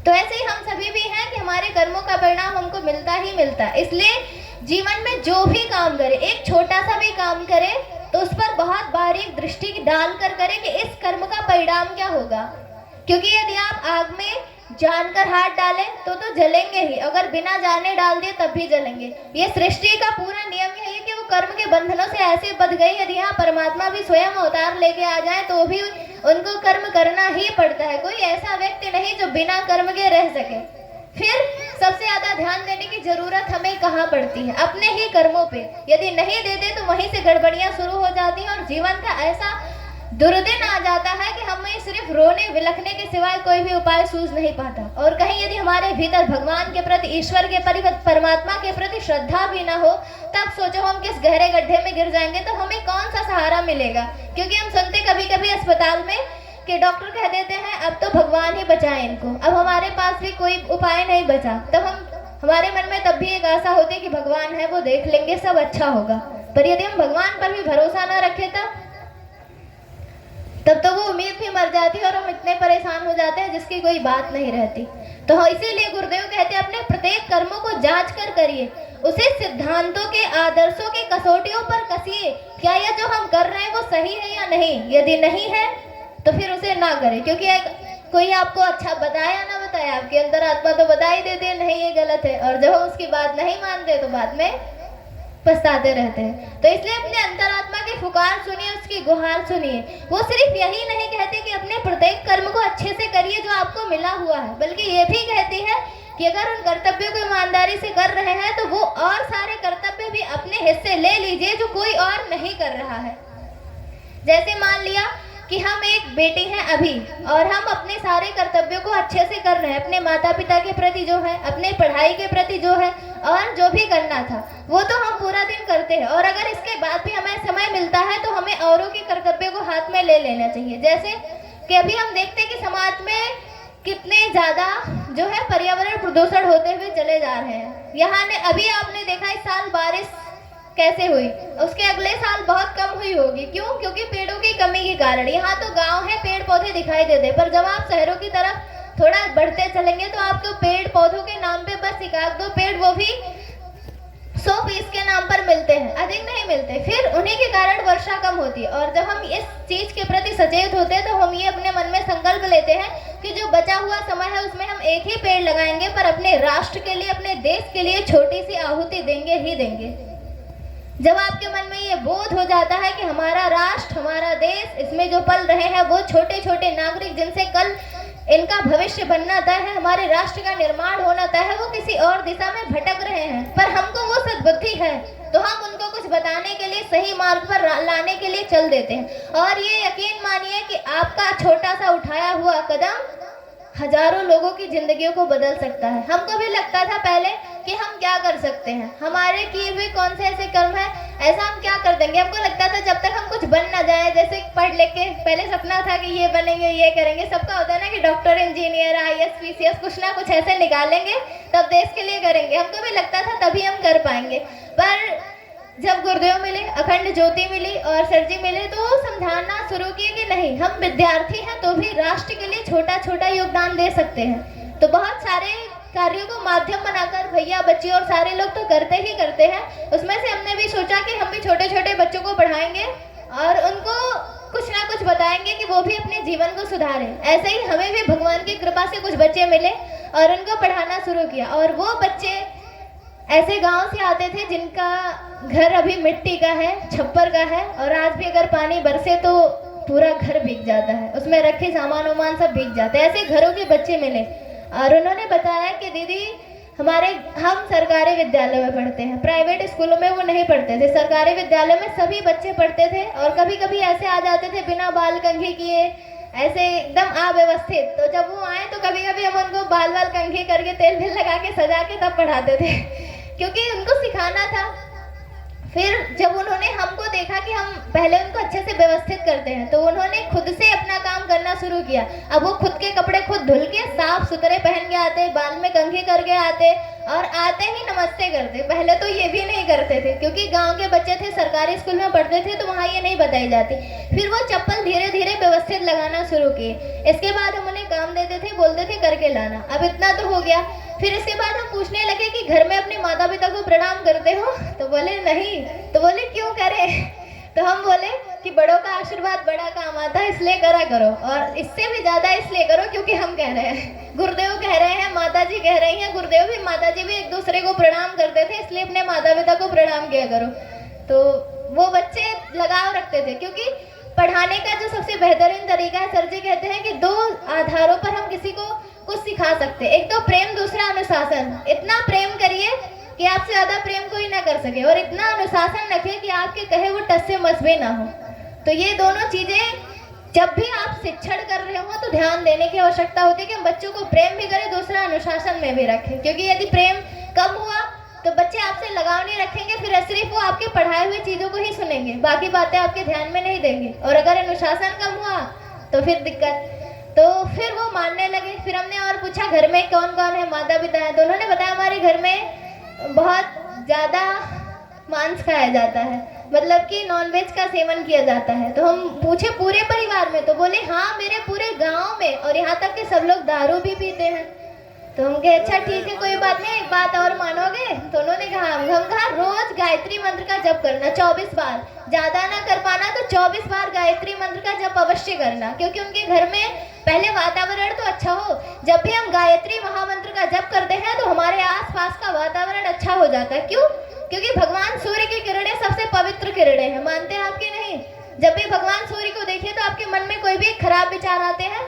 तो ऐसे ही हम सभी भी हैं कि हमारे कर्मों का परिणाम हमको मिलता ही मिलता है। इसलिए जीवन में जो भी काम करे, एक छोटा सा भी काम करे तो उस पर बहुत बारीक दृष्टि डाल कर करे कि इस कर्म का परिणाम क्या होगा। क्योंकि यदि आप आग में जानकर हाथ डालें तो जलेंगे ही, अगर बिना जाने डाल दिए तब भी जलेंगे। ये सृष्टि का पूरा नियम है कि वो कर्म के बंधनों से ऐसे बंध गई, यदि यहाँ परमात्मा भी स्वयं अवतार लेके आ जाए तो भी उनको कर्म करना ही पड़ता है। कोई ऐसा व्यक्ति नहीं जो बिना कर्म के रह सके। फिर सबसे ज्यादा ध्यान देने की जरूरत हमें कहाँ पड़ती है? अपने ही कर्मों पे। यदि नहीं देते तो वहीं से गड़बड़ियां शुरू हो जाती हैं और जीवन का ऐसा दुर्दिन आ जाता है कि हमें सिर्फ रोने विलखने के सिवाय कोई भी उपाय सूझ नहीं पाता। और कहीं यदि हमारे भीतर भगवान के प्रति, ईश्वर के प्रति, परमात्मा के प्रति श्रद्धा भी ना हो, तब सोचो हम किस गहरे गड्ढे में गिर जाएंगे, तो हमें कौन सा सहारा मिलेगा। क्योंकि हम सुनते कभी कभी अस्पताल में कि डॉक्टर कह देते हैं अब तो भगवान ही बचाए इनको, अब हमारे पास भी कोई उपाय नहीं बचा। तब हमारे मन में तब भी एक आशा होती है कि भगवान है, वो देख लेंगे, सब अच्छा होगा। पर यदि हम भगवान पर भी भरोसा ना रखें तब तो वो उम्मीद भी मर जाती है और हम इतने परेशान हो जाते हैं जिसकी कोई बात नहीं रहती। तो इसीलिए गुरुदेव कहते हैं अपने प्रत्येक कर्मों को जांच कर करिए, उसे सिद्धांतों के, आदर्शों के कसौटियों पर कसिए। क्या यह जो हम कर रहे हैं वो सही है या नहीं? यदि नहीं है तो फिर उसे ना करें। क्योंकि कोई आपको अच्छा बताया ना बताए, आपके अंदर आत्मा तो बता ही देती है नहीं ये गलत है, और जब हम उसकी बात नहीं मानते तो बाद में पछताते रहते हैं। तो इसलिए अपने अंतरात्मा की पुकार सुनिए, उसकी गुहार सुनिए। वो सिर्फ यही नहीं कहते कि अपने प्रत्येक कर्म को अच्छे से करिए जो आपको मिला हुआ है, बल्कि ये भी कहती है कि अगर उन कर्तव्यों को ईमानदारी से कर रहे हैं तो वो और सारे कर्तव्य भी अपने हिस्से ले लीजिए जो कोई और नहीं कर रहा है। जैसे मान लिया कि हम एक बेटी हैं अभी और हम अपने सारे कर्तव्यों को अच्छे से कर रहे हैं, अपने माता पिता के प्रति जो है, अपने पढ़ाई के प्रति जो है, और जो भी करना था वो तो हम पूरा दिन करते हैं। और अगर इसके बाद भी हमें समय मिलता है तो हमें औरों के कर्तव्यों को हाथ में ले लेना चाहिए। जैसे कि अभी हम देखते हैं कि समाज में कितने ज़्यादा जो है पर्यावरण प्रदूषण होते हुए चले जा रहे हैं। यहाँ ने अभी आपने देखा इस साल बारिश कैसे हुई, उसके अगले साल बहुत कम हुई होगी। क्यों? क्योंकि पेड़ों की कमी के कारण। यहाँ तो गांव है, पेड़ पौधे दिखाई देते, पर जब आप शहरों की तरफ थोड़ा बढ़ते चलेंगे तो आपको पेड़ पौधों के नाम पे बस 1-2 पेड़, वो भी 100 पीस के नाम पर मिलते हैं, अधिक नहीं मिलते। फिर उन्हीं के कारण वर्षा कम होती है। और जब हम इस चीज के प्रति सचेत होते हैं तो हम ये अपने मन में संकल्प लेते हैं कि जो बचा हुआ समय है उसमें हम एक ही पेड़ लगाएंगे, पर अपने राष्ट्र के लिए, अपने देश के लिए छोटी सी आहुति देंगे ही देंगे। जब आपके मन में ये बोध हो जाता है कि हमारा राष्ट्र, हमारा देश, इसमें जो पल रहे हैं वो छोटे छोटे नागरिक जिनसे कल इनका भविष्य बनना तय है, हमारे राष्ट्र का निर्माण होना तय है, वो किसी और दिशा में भटक रहे हैं, पर हमको वो सद्बुद्धि है तो हम उनको कुछ बताने के लिए, सही मार्ग पर लाने के लिए चल देते हैं। और ये यकीन मानिए कि आपका छोटा सा उठाया हुआ कदम हजारों लोगों की जिंदगियों को बदल सकता है। हमको भी लगता था पहले कि हम क्या कर सकते हैं, हमारे किए हुए कौन से ऐसे कर्म है, ऐसा हम क्या कर देंगे। हमको लगता था जब तक हम कुछ बन ना जाए, जैसे पढ़ लिख के पहले सपना था कि ये बनेंगे, ये करेंगे, सबका होता है ना कि डॉक्टर, इंजीनियर, IAS, PCS, कुछ ना कुछ ऐसे निकालेंगे तब देश के लिए करेंगे। हमको भी लगता था तभी हम कर पाएंगे। पर जब गुरुदेव मिले, अखंड ज्योति मिली और सर जी मिले तो समझाना शुरू किए कि नहीं, हम विद्यार्थी हैं तो भी राष्ट्र के लिए छोटा छोटा योगदान दे सकते हैं। तो बहुत सारे कार्यों को माध्यम बनाकर भैया बच्चे और सारे लोग तो करते ही करते हैं। उसमें से हमने भी सोचा कि हम भी छोटे छोटे बच्चों को पढ़ाएंगे और उनको कुछ ना कुछ बताएंगे कि वो भी अपने जीवन को सुधारें। ऐसे ही हमें भी भगवान की कृपा से कुछ बच्चे मिले और उनको पढ़ाना शुरू किया। और वो बच्चे ऐसे गांव से आते थे जिनका घर अभी मिट्टी का है, छप्पर का है, और आज भी अगर पानी बरसे तो पूरा घर भीग जाता है, उसमें रखे सामान वामान सब भीग जाते हैं। ऐसे घरों के बच्चे मिले और उन्होंने बताया कि दीदी हम सरकारी विद्यालय में पढ़ते हैं, प्राइवेट स्कूलों में वो नहीं पढ़ते थे, सरकारी विद्यालय में सभी बच्चे पढ़ते थे। और कभी कभी ऐसे आ जाते थे बिना बाल कंघी किए, ऐसे एकदम अव्यवस्थित। तो जब वो आए तो कभी कभी हम उनको बाल कंघी करके तेल भी लगा के सजा के तब पढ़ाते थे क्योंकि उनको सिखाना था। फिर जब उन्होंने हमको देखा कि हम पहले उनको अच्छे से व्यवस्थित करते हैं तो उन्होंने खुद से अपना काम करना शुरू किया। अब वो खुद के कपड़े खुद धुल के साफ सुथरे पहन के आते, बाल में कंघी करके आते और आते ही नमस्ते करते। पहले तो ये भी नहीं करते थे क्योंकि गांव के बच्चे थे, सरकारी स्कूल में पढ़ते थे तो वहाँ ये नहीं बताई जाती। फिर वो चप्पल धीरे धीरे व्यवस्थित लगाना शुरू किए। इसके बाद हम उन्हें काम देते थे, बोलते थे करके लाना। अब इतना तो हो गया। फिर इसके बाद हम पूछने लगे कि घर में अपने माता पिता को प्रणाम करते हो? तो बोले नहीं। तो बोले क्यों करें? तो हम बोले कि बड़ों का आशीर्वाद बड़ा काम आता है, इसलिए करा करो, और इससे भी ज्यादा इसलिए करो क्योंकि हम कह रहे हैं, गुरुदेव कह रहे हैं, माता जी कह रही हैं। गुरुदेव भी माता जी भी एक दूसरे को प्रणाम करते थे, इसलिए अपने माता पिता को प्रणाम किया करो। तो वो बच्चे लगाव रखते थे क्योंकि पढ़ाने का जो सबसे बेहतरीन तरीका है, सर जी कहते हैं कि 2 आधारों पर हम किसी को कुछ सिखा सकते। एक तो प्रेम, दूसरा अनुशासन। इतना प्रेम करिए कि आपसे ज्यादा प्रेम कोई ना कर सके, और इतना अनुशासन रखिए कि आपके कहे वो टस से मस भी ना हो। तो ये दोनों चीजें जब भी आप शिक्षण कर रहे हो तो ध्यान देने की आवश्यकता होती है कि हम बच्चों को प्रेम भी करें, दूसरा अनुशासन में भी रखें। क्योंकि यदि प्रेम कम हुआ तो बच्चे आपसे लगाव नहीं रखेंगे, फिर सिर्फ वो आपके पढ़ाए हुए चीजों को ही सुनेंगे, बाकी बातें आपके ध्यान में नहीं देंगे। और अगर अनुशासन कम हुआ तो फिर दिक्कत। तो फिर वो मानने लगे। फिर हमने और पूछा घर में कौन कौन है, माता पिता है? तो उन्होंने बताया हमारे घर में बहुत ज्यादा मांस खाया जाता है, मतलब कि नॉनवेज का सेवन किया जाता है। तो हम पूछे पूरे परिवार में? तो बोले हाँ, मेरे पूरे गांव में, और यहाँ तक कि सब लोग दारू भी पीते हैं। तो हम कहे अच्छा ठीक है, कोई बात नहीं, एक बात और मानोगे? तो उन्होंने कहा, हम कहा रोज गायत्री मंत्र का जप करना 24 बार, ज्यादा ना कर पाना तो 24 बार गायत्री मंत्र का जप अवश्य करना। क्योंकि उनके घर में पहले वातावरण तो अच्छा हो। जब भी हम गायत्री महामंत्र का जप करते हैं तो हमारे आसपास का वातावरण अच्छा हो जाता है। क्यों? क्योंकि भगवान सूर्य की किरणें सबसे पवित्र किरणें हैं, मानते हैं आपके नहीं? जब भी भगवान सूर्य को देखिए तो आपके मन में कोई भी खराब विचार आते हैं?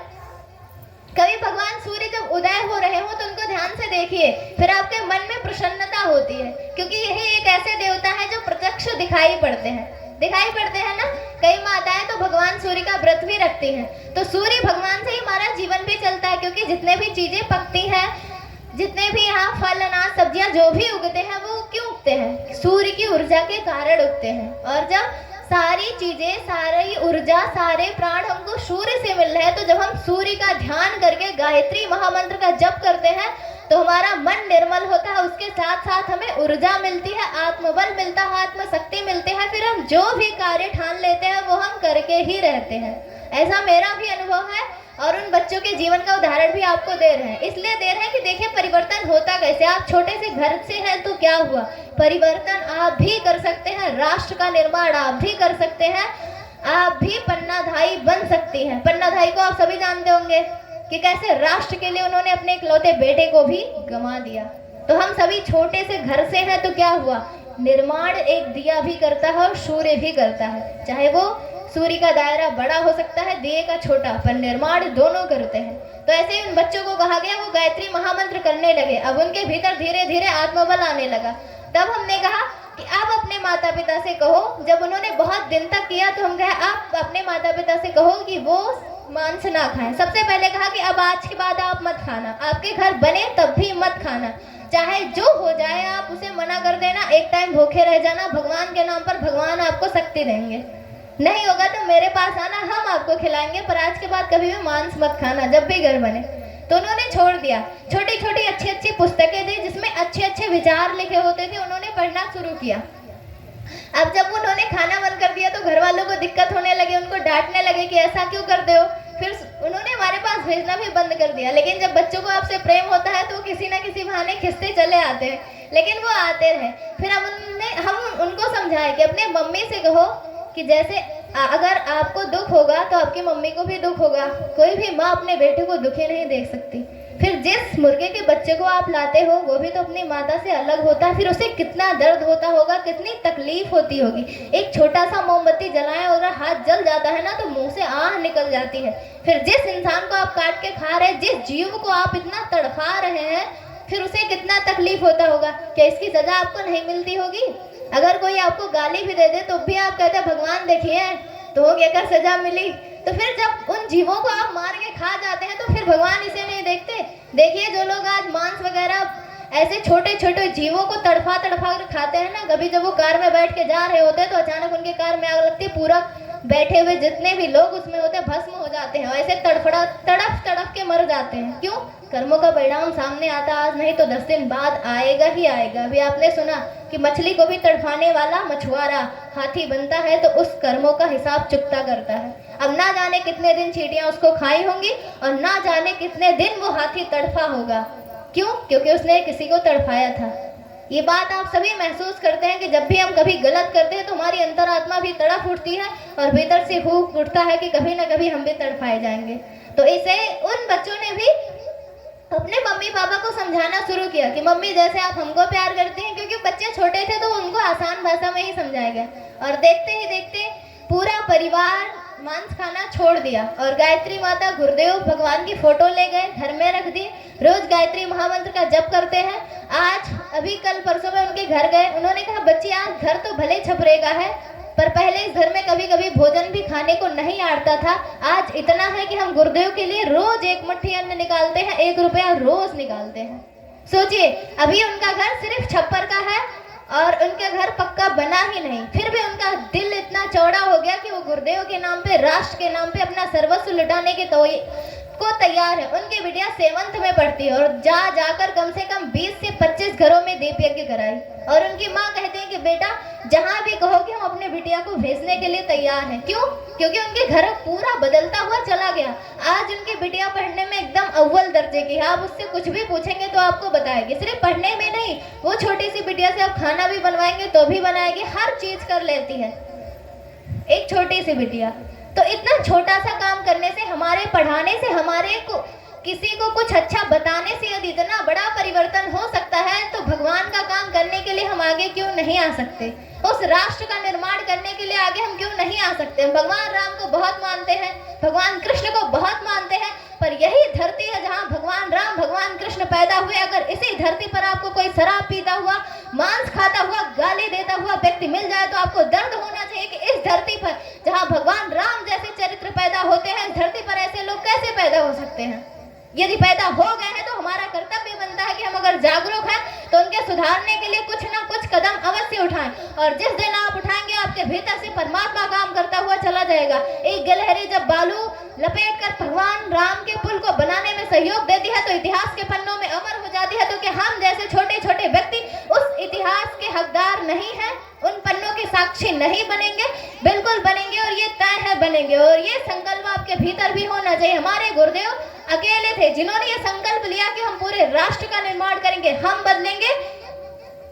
कभी भगवान सूर्य जब उदय हो रहे हो तो उनको ध्यान से देखिए, फिर आपके मन में प्रसन्नता होती है। क्योंकि यही एक ऐसे देवता है जो प्रत्यक्ष दिखाई पड़ते हैं ना। कई माताएं तो भगवान सूर्य का व्रत भी रखती हैं। तो सूर्य भगवान से ही हमारा जीवन भी चलता है। क्योंकि जितने भी चीजें पकती हैं, जितने भी यहाँ फल, अनाज, सब्जियां जो भी उगते हैं वो क्यों उगते हैं? सूर्य की ऊर्जा के कारण उगते हैं। और जब सारी चीजें, सारी ऊर्जा, सारे प्राण हमको सूर्य से मिल रहे हैं, तो जब हम सूर्य का ध्यान करके गायत्री महामंत्र का जप करते हैं तो हमारा मन निर्मल होता है। उसके साथ साथ हमें ऊर्जा मिलती है, आत्मबल मिलता है, आत्मशक्ति मिलती है। फिर हम जो भी कार्य ठान लेते हैं वो हम करके ही रहते हैं। ऐसा मेरा भी अनुभव है और उन बच्चों के जीवन का उदाहरण भी आपको दे रहे हैं। इसलिए दे रहे हैं कि देखिए परिवर्तन होता कैसे। आप छोटे से घर से हैं तो क्या हुआ, परिवर्तन आप भी कर सकते हैं, राष्ट्र का निर्माण आप भी कर सकते हैं, आप भी पन्नाधाई बन सकती हैं। पन्नाधाई को आप सभी जानते होंगे कि कैसे राष्ट्र के लिए उन्होंने अपने इकलौते बेटे को भी गंवा दिया। तो हम सभी छोटे से घर से हैं तो क्या हुआ, निर्माण एक दिया भी करता है और सूर्य भी करता है। चाहे वो सूर्य का दायरा बड़ा हो सकता है, दिए का छोटा, पर निर्माण दोनों करते हैं। तो ऐसे ही उन बच्चों को कहा गया, वो गायत्री महामंत्र करने लगे। अब उनके भीतर धीरे धीरे आत्मबल आने लगा। तब हमने कहा कि आप अपने माता पिता से कहो। जब उन्होंने बहुत दिन तक किया तो हम कहे आप अपने माता पिता से कहो कि वो मांस ना खाएं। सबसे पहले कहा कि अब आज के बाद आप मत खाना, आपके घर बने तब भी मत खाना, चाहे जो हो जाए आप उसे मना कर देना। एक टाइम भूखे रह जाना, भगवान के नाम पर भगवान आपको शक्ति देंगे। नहीं होगा तो मेरे पास आना, हम आपको खिलाएंगे, पर आज के बाद कभी भी मांस मत खाना जब भी घर बने। तो उन्होंने छोड़ दिया। छोटी छोटी अच्छी अच्छी पुस्तकें थी जिसमें अच्छे अच्छे विचार लिखे होते थे, उन्होंने पढ़ना शुरू किया। अब जब उन्होंने खाना बंद कर दिया तो घर वालों को दिक्कत होने लगे, उनको डांटने लगे कि ऐसा क्यों करते हो। फिर उन्होंने हमारे पास भेजना भी बंद कर दिया। लेकिन जब बच्चों को आपसे प्रेम होता है तो किसी ना किसी बहाने खिसते चले आते हैं, लेकिन वो आते रहे। फिर हम उनको समझाए कि अपने मम्मी से कहो कि जैसे अगर आपको दुख होगा तो आपकी मम्मी को भी दुख होगा। कोई भी माँ अपने बेटे को दुखी नहीं देख सकती। फिर जिस मुर्गे के बच्चे को आप लाते हो वो भी तो अपनी माता से अलग होता है, फिर उसे कितना दर्द होता होगा, कितनी तकलीफ होती होगी। एक छोटा सा मोमबत्ती जलाएं और हाथ जल जाता है ना तो मुंह से आह निकल जाती है। फिर जिस इंसान को आप काट के खा रहे हैं, जिस जीव को आप इतना तड़पा रहे हैं, फिर उसे कितना तकलीफ होता होगा। क्या इसकी सजा आपको नहीं मिलती होगी? अगर कोई आपको गाली भी दे दे तो भी आप कहते हैं भगवान देखिए तो हो गया कर सजा मिली। तो फिर जब उन जीवों को आप मार के खा जाते हैं तो फिर भगवान इसे नहीं देखते? देखिए जो लोग आज मांस वगैरह ऐसे छोटे छोटे जीवों को तड़फा तड़फा कर खाते हैं ना, कभी जब वो कार में बैठ के जा रहे होते हैं तो अचानक उनके कार में आग लगती है, पूरा बैठे हुए जितने भी लोग उसमें होते हैं भस्म हो जाते हैं, ऐसे तड़फ तड़फ के मर जाते हैं। क्यों? कर्मों का परिणाम सामने आता आज नहीं तो 10 दिन बाद आएगा ही आएगा। अभी आपने सुना कि मछली को भी तड़फाने वाला मछुआरा हाथी बनता है तो उस कर्मों का हिसाब चुकता करता है। अब ना जाने कितने दिन चींटियां उसको खाई होंगी और ना जाने कितने दिन वो हाथी तड़फा होगा। क्यों? क्योंकि उसने किसी को तड़फाया था। ये बात आप सभी महसूस करते हैं कि जब भी हम कभी गलत करते हैं तो हमारी अंतरात्मा भी तड़प उठती है और भीतर से भूख उठता है कि कभी ना कभी हम भी तड़पाए जाएंगे। तो इसे उन बच्चों ने भी अपने मम्मी पापा को समझाना शुरू किया कि मम्मी जैसे आप हमको प्यार करती हैं, क्योंकि बच्चे छोटे थे तो उनको आसान भाषा में ही समझाया गया। और देखते ही देखते पूरा परिवार मांस खाना छोड़ दिया और गायत्री माता गुरुदेव भगवान की फोटो ले गए, घर में रख दी, रोज गायत्री महामंत्र का जप करते हैं। आज अभी कल परसों में उनके घर गए, उन्होंने कहा बच्ची आज घर तो भले छपरेगा है पर पहले इस घर में कभी कभी भोजन भी खाने को नहीं आता था। आज इतना है कि हम गुरुदेव के लिए रोज 1 मुट्ठी अन्न निकालते हैं, 1 रुपया रोज निकालते हैं। सोचिए अभी उनका घर सिर्फ छप्पर का है और उनका घर पक्का बना ही नहीं, फिर भी उनका दिल इतना चौड़ा हो गया कि वो गुरुदेव के नाम पे, राष्ट्र के नाम पे अपना सर्वस्व लुटाने के को तैयार है। उनकी बिटिया 7th में पढ़ती है और जाकर कम से कम 20 से 25 घरों में दीप यज्ञ कराई। और उनकी माँ कहती है कि बेटा जहाँ भी कहोगे हम अपने बिटिया को भेजने के लिए तैयार हैं। क्यों? क्योंकि उनके घर पूरा बदलता हुआ चला गया। आज उनकी बिटिया पढ़ने में एकदम अव्वल दर्जे की है। आप उससे कुछ भी पूछेंगे तो आपको बताएगी। सिर्फ पढ़ने में नहीं, वो छोटी सी बिटिया से आप खाना भी बनवाएंगे तो भी बनाएगी, हर चीज कर लेती है एक छोटी सी बिटिया। तो इतना छोटा सा काम करने से, हमारे पढ़ाने से, हमारे को किसी को कुछ अच्छा बताने से यदि इतना बड़ा परिवर्तन हो सकता है तो भगवान का काम करने के लिए हम आगे क्यों नहीं आ सकते? उस राष्ट्र का निर्माण करने के लिए आगे हम क्यों नहीं आ सकते? भगवान राम को बहुत मानते हैं, भगवान कृष्ण को बहुत मानते हैं, पर यही धरती है जहाँ भगवान राम, भगवान कृष्ण पैदा हुए। अगर इसी धरती पर आपको कोई शराब पीता हुआ, मांस खाता हुआ, गाली देता हुआ व्यक्ति मिल जाए तो आपको दर्द होना चाहिए कि इस धरती पर जहाँ भगवान राम जैसे चरित्र पैदा होते हैं, इस धरती पर ऐसे लोग कैसे पैदा हो सकते हैं? यदि पैदा हो गए हैं तो हमारा कर्तव्य बनता है कि हम अगर जागरूक हैं तो उनके सुधारने के लिए कुछ ना कुछ कदम अवश्य उठाएं। और जिस दिन आप उठाएंगे आपके भीतर से परमात्मा काम करता हुआ चला जाएगा। एक गिलहरी जब बालू लपेट कर भगवान राम के पुल को बनाने में सहयोग देती है तो इतिहास के पन्नों में अमर हो जाती है। तो क्या हम जैसे छोटे छोटे व्यक्ति उस इतिहास के हकदार नहीं हैं? उन पन्नों के साक्षी नहीं बनेंगे? बिल्कुल बनेंगे और ये तय है बनेंगे। और ये संकल्प आपके भीतर भी होना चाहिए। हमारे गुरुदेव अकेले थे जिन्होंने ये संकल्प लिया कि हम पूरे राष्ट्र का निर्माण करेंगे। हम बदलेंगे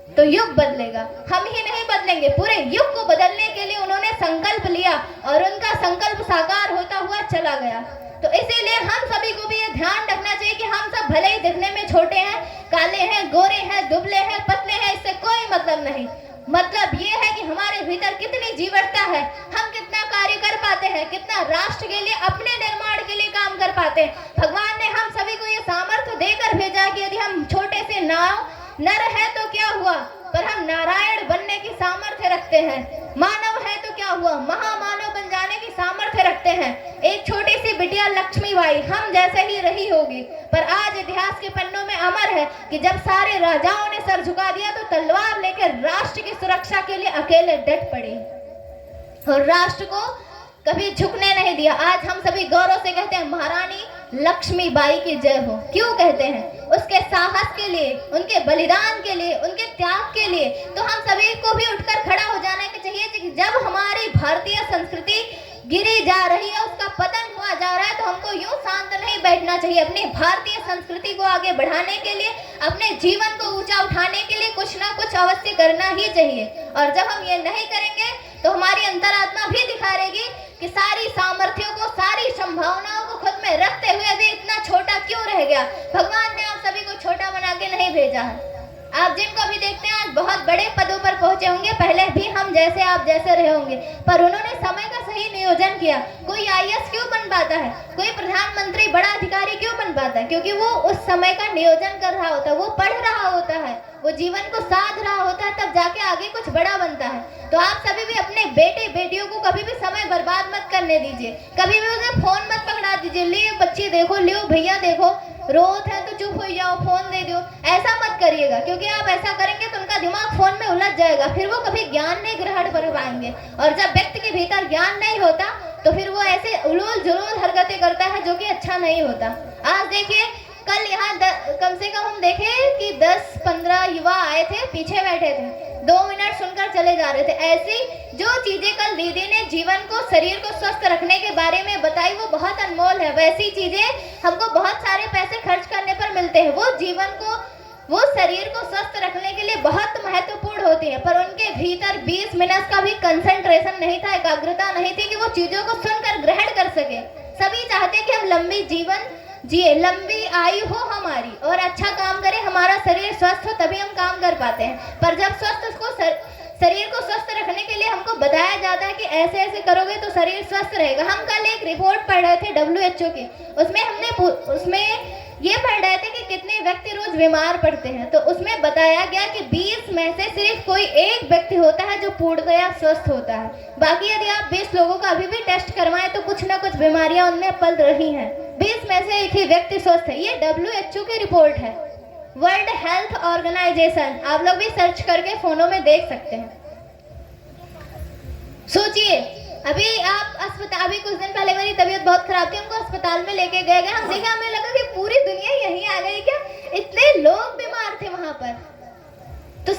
तो युग बदलेगा। हम ही नहीं बदलेंगे, पूरे युग को बदलने के लिए उन्होंने संकल्प लिया और उनका संकल्प साकार होता हुआ चला गया। तो इसीलिए हम सभी को भी ये ध्यान रखना चाहिए कि हम सब भले ही दिखने में छोटे हैं, काले हैं, गोरे हैं, दुबले हैं, पतले हैं, इससे कोई मतलब नहीं। मतलब ये है कि हमारे भीतर कितनी जीवटता है, हम कितना कार्य कर पाते हैं, कितना राष्ट्र के लिए, अपने निर्माण के लिए काम कर पाते हैं। भगवान ने हम सभी को ये सामर्थ्य देकर भेजा कि यदि हम छोटे से नाव नर है तो क्या हुआ, पर हम नारायण बनने की सामर्थ्य रखते हैं। मानव है तो क्या हुआ, महामानव बन जाने की सामर्थ्य रखते हैं। एक छोटी सी बिटिया लक्ष्मीबाई हम जैसे ही रही होगी, पर आज इतिहास के पन्नों में अमर है कि जब सारे राजाओं ने सर झुका दिया तो तलवार लेकर राष्ट्र की सुरक्षा के लिए अकेले डट पड़ी और राष्ट्र को कभी झुकने नहीं दिया। आज हम सभी गौरव से कहते हैं महारानी लक्ष्मीबाई की जय हो। क्यों कहते हैं? उसके साहस के लिए, उनके बलिदान के लिए, उनके त्याग के लिए। तो हम सभी को भी उठकर खड़ा हो जाना चाहिए कि जब हमारी भारतीय संस्कृति गिरी जा रही है, उसका पतन हुआ जा रहा है, तो हमको यूं शांत नहीं बैठना चाहिए। अपनी भारतीय संस्कृति को आगे बढ़ाने के लिए, अपने जीवन को ऊंचा उठाने के लिए कुछ ना कुछ अवश्य करना ही चाहिए। और जब हम ये नहीं करेंगे तो हमारी अंतरात्मा भी दिखा रहेगी कि सारी सामर्थ्यों को, सारी संभावनाओं को खुद में रखते हुए अभी इतना छोटा क्यों रह गया। भगवान ने आप सभी को छोटा बना के नहीं भेजा है। आप जिनको अभी देखते हैं आज बहुत बड़े पदों पर पहुंचे होंगे, पहले भी हम जैसे आप जैसे रहे होंगे, पर उन्होंने समय का सही नियोजन किया। कोई आईएएस क्यों बन पाता है, कोई प्रधानमंत्री बड़ा अधिकारी क्यों बन पाता है, क्योंकि वो उस समय का नियोजन कर रहा होता है, वो पढ़ रहा होता है, वो जीवन को साध रहा होता है, तब जाके आगे कुछ बड़ा बनता है। तो आप सभी भी अपने बेटे बेटियों को कभी भी समय बर्बाद मत करने दीजिए, कभी भी उन्हें फोन मत पकड़ा दीजिए, ले बच्ची देखो, ले भैया देखो, रोत है तो चुप हो जाओ, फोन दे दो, ऐसा मत करिएगा, क्योंकि आप ऐसा करेंगे तो उनका दिमाग फोन में उलझ जाएगा, फिर वो कभी ज्ञान नहीं ग्रहण कर पाएंगे। और जब व्यक्ति के भीतर ज्ञान नहीं होता तो फिर वो ऐसे उलूल जुलूल हरकतें करता है जो कि अच्छा नहीं होता। आज देखिए कल यहाँ कम से कम हम देखे कि 10-15 युवा आए थे, पीछे बैठे थे, 2 मिनट सुनकर चले जा रहे थे। ऐसी जो चीजें कल दीदी ने जीवन को, शरीर को स्वस्थ रखने के बारे में बताई वो बहुत अनमोल है। वैसी चीजें हमको बहुत सारे पैसे खर्च करने पर मिलते हैं, वो जीवन को, वो शरीर को स्वस्थ रखने के लिए बहुत महत्वपूर्ण होती है, पर उनके भीतर 20 मिनट का भी कंसंट्रेशन नहीं था, एकाग्रता नहीं थी कि वो चीजों को सुनकर ग्रहण कर सके। सभी चाहते कि हम लंबी जीवन जिए, लंबी आयु हो हमारी और अच्छा काम करें, हमारा शरीर स्वस्थ हो, तभी हम काम कर पाते हैं। पर जब शरीर को स्वस्थ रखने के लिए हमको बताया जाता है कि ऐसे ऐसे करोगे तो शरीर स्वस्थ रहेगा। हम कल एक रिपोर्ट पढ़ रहे थे WHO की, उसमें ये पढ़ रहे थे कि कितने व्यक्ति रोज बीमार पड़ते हैं, तो उसमें बताया गया कि 20 में से सिर्फ कोई एक व्यक्ति होता है जो पूर्णतया स्वस्थ होता है। बाकी यदि आप 20 लोगों का अभी भी टेस्ट करवाएं तो कुछ ना कुछ बीमारियां उनमें पल रही हैं। 20 में से एक ही व्यक्ति स्वस्थ है। ये WHO की रिपोर्ट है, वर्ल्ड हेल्थ ऑर्गेनाइजेशन। आप लोग भी सर्च करके फोनों में देख सकते हैं। सोचिए, अभी कुछ दिन पहले मेरी तबीयत बहुत खराब थी, हमको अस्पताल में लेके गए, हम देखे, हमें लगा कि पूरी दुनिया यहीं आ गई क्या, इतने लोग बीमार थे वहां पर। तो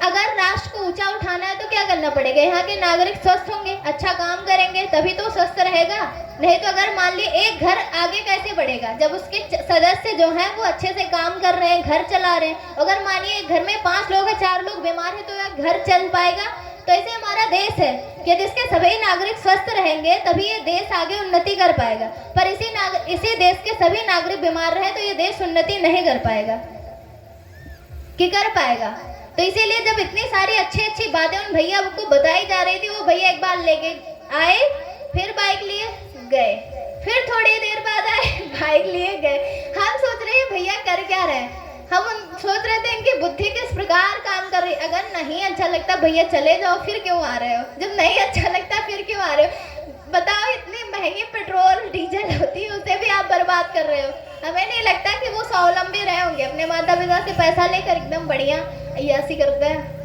अगर राष्ट्र को ऊंचा उठाना है तो क्या करना पड़ेगा, यहाँ के नागरिक स्वस्थ होंगे, अच्छा काम करेंगे, तभी तो स्वस्थ रहेगा। नहीं तो अगर मान ली एक घर आगे कैसे बढ़ेगा जब उसके सदस्य जो हैं वो अच्छे से काम कर रहे हैं, घर चला रहे हैं। अगर मानिए घर में 5 लोग हैं, 4 लोग बीमार हैं, तो यह घर चल पाएगा। तो ऐसे हमारा देश है कि जिसके सभी नागरिक स्वस्थ रहेंगे तभी ये देश आगे उन्नति कर पाएगा। पर इसी देश के सभी नागरिक बीमार रहे तो ये देश उन्नति नहीं कर पाएगा कि कर पाएगा। तो इसीलिए जब इतनी सारी अच्छी बातें उन भैया को बताई जा रही थी, वो भैया एक बार लेके आए, फिर बाइक लिए गए, फिर थोड़ी देर बाद आए, बाइक लिए गए। हम सोच रहे हैं भैया कर क्या रहे हैं, हम सोच रहे थे इनकी बुद्धि किस प्रकार काम कर रही। अगर नहीं अच्छा लगता भैया चले जाओ, फिर क्यों आ रहे हो, जब नहीं अच्छा लगता फिर क्यों आ रहे हो। बताओ, इतनी महंगी पेट्रोल डीजल होती है, उसे भी आप बर्बाद कर रहे हो। हमें नहीं लगता कि वो स्वावलंबी रहे होंगे, अपने माता पिता से पैसा लेकर एकदम बढ़िया ऐसी करते हैं।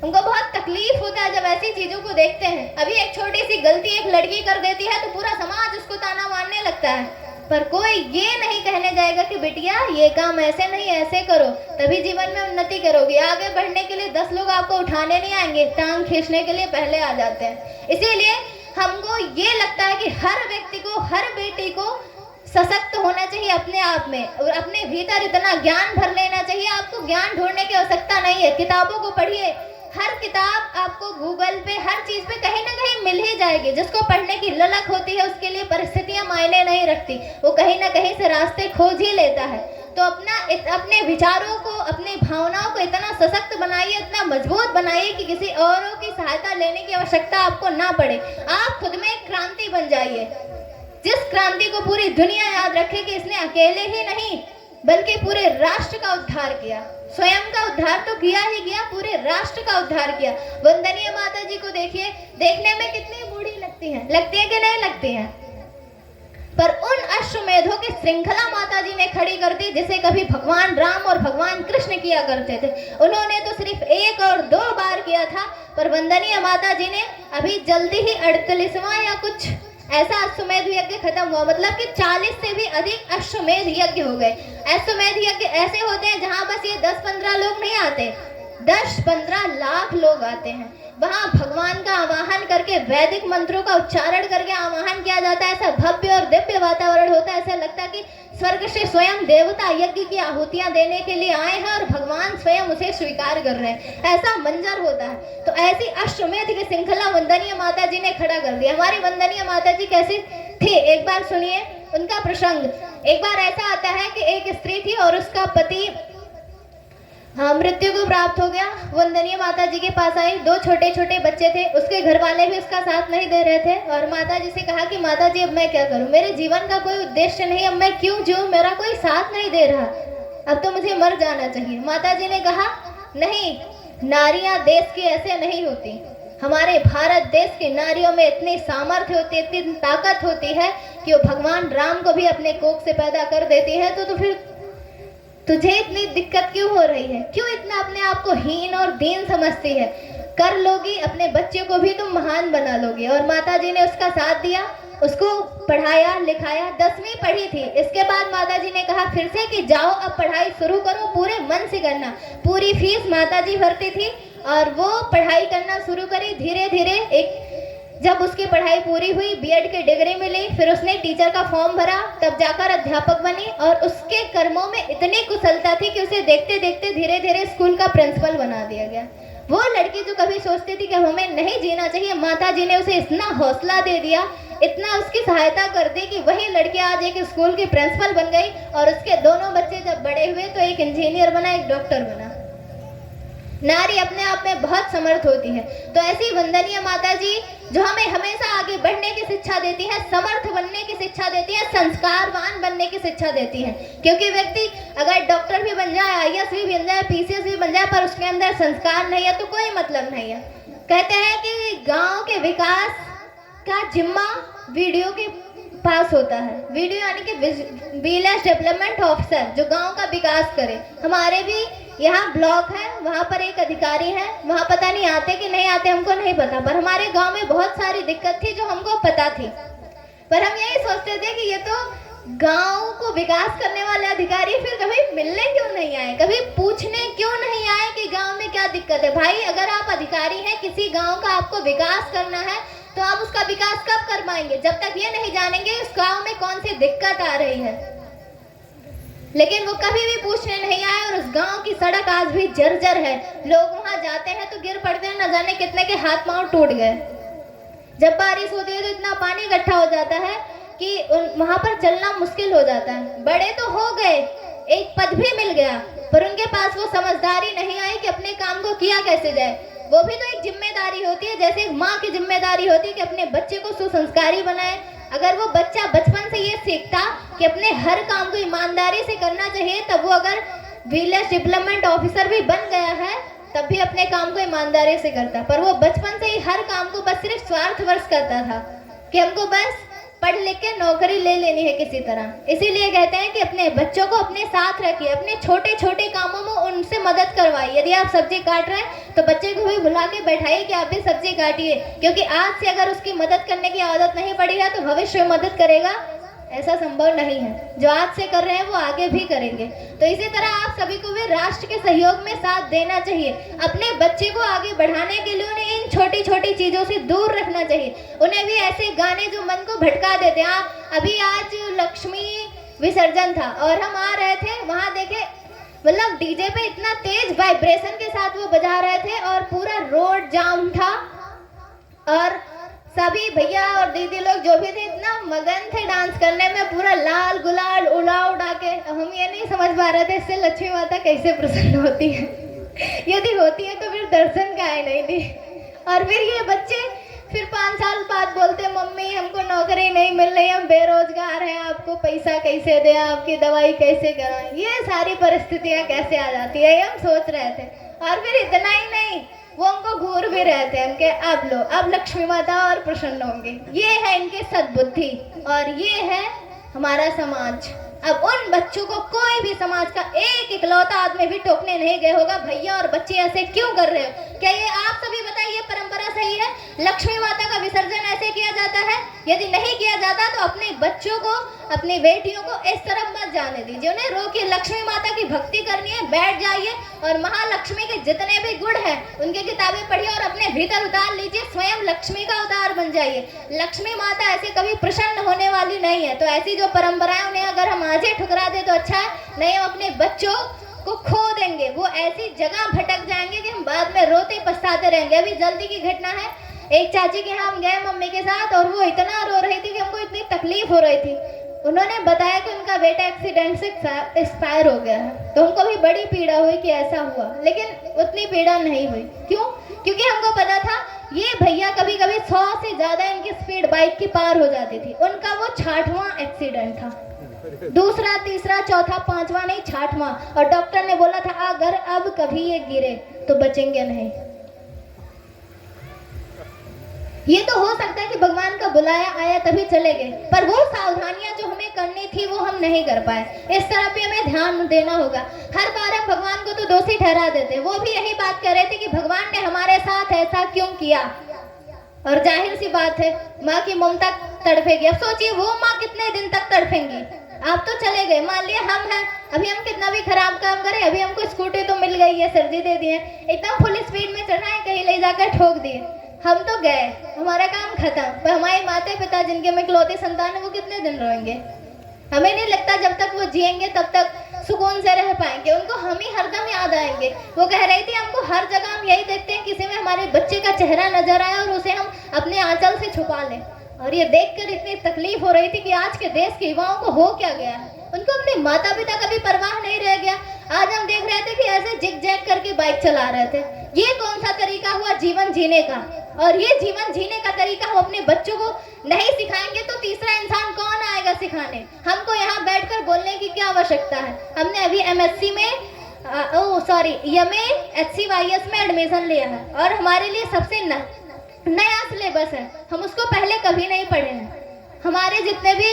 उनको बहुत तकलीफ होता है जब ऐसी चीजों को देखते हैं। अभी एक छोटी सी गलती एक लड़की कर देती है तो पूरा समाज उसको ताना मारने लगता है, पर कोई ये नहीं कहने जाएगा कि बिटिया ये काम ऐसे नहीं ऐसे करो, तभी जीवन में उन्नति करोगे। आगे बढ़ने के लिए 10 लोग आपको उठाने नहीं आएंगे, टांग खींचने के लिए पहले आ जाते हैं। इसीलिए हमको ये लगता है कि हर व्यक्ति को, हर बेटी को सशक्त होना चाहिए अपने आप में, और अपने भीतर इतना ज्ञान भर लेना चाहिए। आपको ज्ञान ढूंढने की आवश्यकता नहीं है, किताबों को पढ़िए, हर किताब आपको गूगल पे, हर चीज पे कहीं ना कहीं मिल ही जाएगी। जिसको पढ़ने की ललक होती है उसके लिए परिस्थितियां मायने नहीं रखती, वो कहीं ना कहीं से रास्ते खोज ही लेता है। तो अपने विचारों को, अपनी भावनाओं को इतना सशक्त बनाइए, इतना मजबूत बनाइए कि किसी औरों की सहायता लेने की आवश्यकता आपको ना पड़े। आप खुद में एक क्रांति बन जाइए, जिस क्रांति को पूरी दुनिया याद रखे कि इसने अकेले ही नहीं बल्कि पूरे राष्ट्र का उद्धार किया। स्वयं का उद्धार तो किया ही किया, पूरे राष्ट्र का उद्धार किया। वंदनीय माता जी को देखिए, देखने में कितनी बूढ़ी लगती है कि नहीं लगती हैं, पर उन अश्वमेधों की श्रृंखला माता जी ने खड़ी कर दी जिसे कभी भगवान राम और भगवान कृष्ण किया करते थे। उन्होंने तो सिर्फ 1 और 2 बार किया था, पर वंदनीय माता जी ने अभी जल्दी ही 48वां या कुछ ऐसा अश्वमेध यज्ञ खत्म हुआ, मतलब कि 40 से भी अधिक अश्वमेध यज्ञ हो गए। अश्वमेध यज्ञ ऐसे होते हैं जहां बस ये 10-15 लोग नहीं आते, 10-15 लाख लोग आते हैं। वहां भगवान का आवाहन करके, वैदिक मंत्रों का उच्चारण करके आवाहन किया जाता है। ऐसा भव्य और दिव्य वातावरण होता है, ऐसा लगता है कि स्वर्ग से स्वयं देवता यज्ञ की आहुतियां देने के लिए आए हैं और भगवान स्वयं उसे स्वीकार कर रहे हैं। ऐसा मंजर होता है। तो ऐसी अश्वमेध की श्रृंखला वंदनीय माता जी ने खड़ा कर दिया। हमारी वंदनीय माता जी कैसी थी, एक बार सुनिए उनका प्रसंग। एक बार ऐसा आता है कि एक स्त्री थी और उसका पति मृत्यु को प्राप्त हो गया। वंदनीय माता जी के पास आई, 2 छोटे छोटे बच्चे थे, उसके घर वाले भी उसका साथ नहीं दे रहे थे और माता जी से कहा कि माता जी अब मैं क्या करूं, मेरे जीवन का कोई उद्देश्य नहीं, अब मैं क्यों जीऊं, मेरा कोई साथ नहीं दे रहा, अब तो मुझे मर जाना चाहिए। माता जी ने कहा नहीं, नारियां देश की ऐसे नहीं होती, हमारे भारत देश की नारियों में इतनी सामर्थ्य होती है, इतनी ताकत होती है कि वो भगवान राम को भी अपने कोख से पैदा कर देती है। तो फिर तुझे इतनी दिक्कत क्यों हो रही है, क्यों इतना अपने आप को हीन और दीन समझती है, कर लोगी, अपने बच्चे को भी तुम महान बना लोगी। और माता जी ने उसका साथ दिया, उसको पढ़ाया लिखाया, 10वीं पढ़ी थी। इसके बाद माता जी ने कहा फिर से कि जाओ अब पढ़ाई शुरू करो, पूरे मन से करना। पूरी फीस माता जी भरती थी और वो पढ़ाई करना शुरू करी। धीरे धीरे जब उसकी पढ़ाई पूरी हुई, बीएड की डिग्री मिली, फिर उसने टीचर का फॉर्म भरा, तब जाकर अध्यापक बनी और उसके कर्मों में इतनी कुशलता थी कि उसे देखते देखते धीरे धीरे स्कूल का प्रिंसिपल बना दिया गया। वो लड़की जो कभी सोचती थी कि हमें नहीं जीना चाहिए, माता जी ने उसे इतना हौसला दे दिया, इतना उसकी सहायता कर दी कि वही लड़की आज एक स्कूल की प्रिंसिपल बन गई और उसके दोनों बच्चे जब बड़े हुए तो एक इंजीनियर बना, एक डॉक्टर बना। नारी अपने आप में बहुत समर्थ होती है। तो ऐसी वंदनीय माता जी जो हमें हमेशा आगे बढ़ने की शिक्षा देती है, समर्थ बनने की शिक्षा देती है, संस्कारवान बनने की शिक्षा देती है। क्योंकि व्यक्ति अगर डॉक्टर भी बन जाए, आईएएस भी बन जाए, पीसीएस भी बन जाए, पर उसके अंदर संस्कार नहीं है तो कोई मतलब नहीं है। कहते हैं कि गांव के विकास का जिम्मा वीडियो के पास होता है। वीडियो यानी कि विलेज डेवलपमेंट ऑफिसर जो गांव का विकास करे। हमारे भी यहाँ ब्लॉक है, वहाँ पर एक अधिकारी है, वहाँ पता नहीं आते कि नहीं आते हमको नहीं पता, पर हमारे गांव में बहुत सारी दिक्कत थी जो हमको पता थी, पर हम यही सोचते थे कि ये तो गांव को विकास करने वाले अधिकारी फिर कभी मिलने क्यों नहीं आए, कभी पूछने क्यों नहीं आए कि गांव में क्या दिक्कत है। भाई अगर आप अधिकारी हैं, किसी गांव का आपको विकास करना है तो आप उसका विकास कब कर पाएंगे, जब तक ये नहीं जानेंगे उस गांव में कौन सी दिक्कत आ रही है। लेकिन वो कभी भी पूछने नहीं आए और उस गांव की सड़क आज भी जर्जर है। लोग वहां जाते हैं तो गिर पड़ते हैं, न जाने कितने के हाथ पांव टूट गए। जब बारिश होती है तो इतना पानी इकट्ठा हो जाता है कि वहां पर चलना मुश्किल हो जाता है। बड़े तो हो गए, एक पद भी मिल गया, पर उनके पास वो समझदारी नहीं आई कि अपने काम को किया कैसे जाए। वो भी तो एक जिम्मेदारी होती है, जैसे एक माँ की जिम्मेदारी होती है कि अपने बच्चे को सुसंस्कारी बनाए। अगर वो बच्चा बचपन से ये सीखता कि अपने हर काम को ईमानदारी से करना चाहिए, तब वो अगर विलेज डेवलपमेंट ऑफिसर भी बन गया है तब भी अपने काम को ईमानदारी से करता। पर वो बचपन से ही हर काम को बस सिर्फ स्वार्थवश करता था कि हमको बस पढ़ लिख के नौकरी ले लेनी है किसी तरह। इसीलिए कहते हैं कि अपने बच्चों को अपने साथ रखिए, अपने छोटे छोटे कामों में उनसे मदद करवाइए। यदि आप सब्जी काट रहे हैं तो बच्चे को भी बुला के बैठाइए कि आप भी सब्जी काटिए, क्योंकि आज से अगर उसकी मदद करने की आदत नहीं पड़ी है तो भविष्य में मदद करेगा ऐसा संभव नहीं है। जो आज से कर रहे हैं वो आगे भी करेंगे। तो इसी तरह आप सभी को भी राष्ट्र के सहयोग में साथ देना चाहिए। अपने बच्चे को आगे बढ़ाने के लिए उन्हें इन छोटी छोटी चीज़ों से दूर रखना चाहिए। उन्हें भी ऐसे गाने जो मन को भटका देते हैं। अभी आज लक्ष्मी विसर्जन था और हम आ रहे थे, वहाँ देखे मतलब डीजे पे इतना तेज वाइब्रेशन के साथ वो बजा रहे थे और पूरा रोड जाम था और सभी भैया और दीदी लोग जो भी थे इतना मगन थे डांस करने में, पूरा लाल गुलाल उड़ा के। हम ये नहीं समझ पा रहे थे इससे लक्ष्मी माता कैसे प्रसन्न होती है। यदि होती है तो फिर दर्शन का है नहीं दी। और फिर ये बच्चे फिर 5 साल बाद बोलते मम्मी हमको नौकरी नहीं मिल रही, हम बेरोजगार हैं, आपको पैसा कैसे दें, आपकी दवाई कैसे कराएं। ये सारी परिस्थितियाँ कैसे आ जाती है, ये हम सोच रहे थे। और फिर इतना ही नहीं, वो हमको घूर भी रहे थे हम के अब लो, अब लक्ष्मी माता और प्रसन्न होंगे। ये है इनके सद्बुद्धि और ये है हमारा समाज। अब उन बच्चों को कोई भी समाज का एक इकलौता आदमी भी टोकने नहीं गए होगा भैया और बच्चे ऐसे क्यों कर रहे हो। क्या ये आप सभी बताइए परंपरा सही है। लक्ष्मी माता का विसर्जन ऐसे किया जाता है, यदि नहीं किया जाता तो अपने बच्चों को, अपनी बेटियों को इस तरफ मत जाने दीजिए, उन्हें रोकिए। लक्ष्मी माता की भक्ति करनी है, बैठ जाइए और महालक्ष्मी के जितने भी गुण हैं उनकी किताबें पढ़िए और अपने भीतर उतार लीजिए, स्वयं लक्ष्मी का अवतार बन जाइए। लक्ष्मी माता ऐसे कभी प्रसन्न होने वाली नहीं है, तो ऐसी जो परंपराएं उन्हें अगर हम आज ही ठुकरा दे तो अच्छा है, नहीं हम अपने बच्चों को खो देंगे, वो ऐसी जगह भटक जाएंगे कि हम बाद में रोते पछताते रहेंगे। अभी जल्दी की घटना है, एक चाची के यहाँ हम गए मम्मी के साथ और वो इतना रो रही थी कि हमको इतनी तकलीफ हो रही थी। उन्होंने बताया कि उनका बेटा एक्सीडेंट से एक्सपायर हो गया है, तो हमको भी बड़ी पीड़ा हुई कि ऐसा हुआ, लेकिन उतनी पीड़ा नहीं हुई। क्यों? क्योंकि हमको पता था ये भैया कभी कभी 100 से ज़्यादा इनकी स्पीड बाइक की पार हो जाती थी, उनका वो 60वां एक्सीडेंट था, दूसरा, तीसरा, चौथा, 5वां नहीं 60वां, और डॉक्टर ने बोला था अगर अब कभी ये गिरे तो बचेंगे नहीं। ये तो हो सकता है कि भगवान का बुलाया आया तभी चले गए, पर वो सावधानियां जो हमें करनी थी वो हम नहीं कर पाए। इस तरह भी हमें ध्यान देना होगा। हर बार हम भगवान को तो दोषी ठहरा देते, वो भी यही बात कर रहे थे कि भगवान ने हमारे साथ ऐसा क्यों किया। और जाहिर सी बात है माँ की ममता तड़पेगी। अब सोचिए वो माँ कितने दिन तक तड़पेंगी। आप तो चले गए, मान लिया हम हैं, अभी हम कितना भी खराब काम करें, अभी हमको स्कूटी तो मिल गई है, सर्जी दे दिए, एकदम फुल स्पीड में चढ़ाए, कहीं ले जाकर ठोक दिए, हम तो गए, हमारा काम खत्म। पर हमारे माता पिता जिनके में इकलौती संतान है वो कितने दिन रहेंगे? हमें नहीं लगता जब तक वो जिएंगे तब तक सुकून से रह पाएंगे, उनको हम ही हरदम याद आएंगे। वो कह रही थी हमको हर जगह हम यही देखते हैं किसी में हमारे बच्चे का चेहरा नजर आए और उसे हम अपने आंचल से छुपा लें। और ये देखकर इतनी तकलीफ हो रही थी कि आज के देश के युवाओं को हो क्या गया है, उनको अपने माता पिता का भी परवाह नहीं रह गया। आज हम देख रहे थे कि ऐसे जिग जैग करके बाइक चला रहे थे। ये कौन सा तरीका हुआ जीवन जीने का? और ये जीवन जीने का तरीका हम अपने बच्चों को नहीं सिखाएंगे तो तीसरा इंसान कौन आएगा सिखाने? हमको यहाँ बैठकर बोलने की क्या आवश्यकता है? हमने अभी एमएससी में एमए HCYS में एडमिशन लिया है और हमारे लिए सबसे नया सिलेबस है, हम उसको पहले कभी नहीं पढ़े हैं। हमारे जितने भी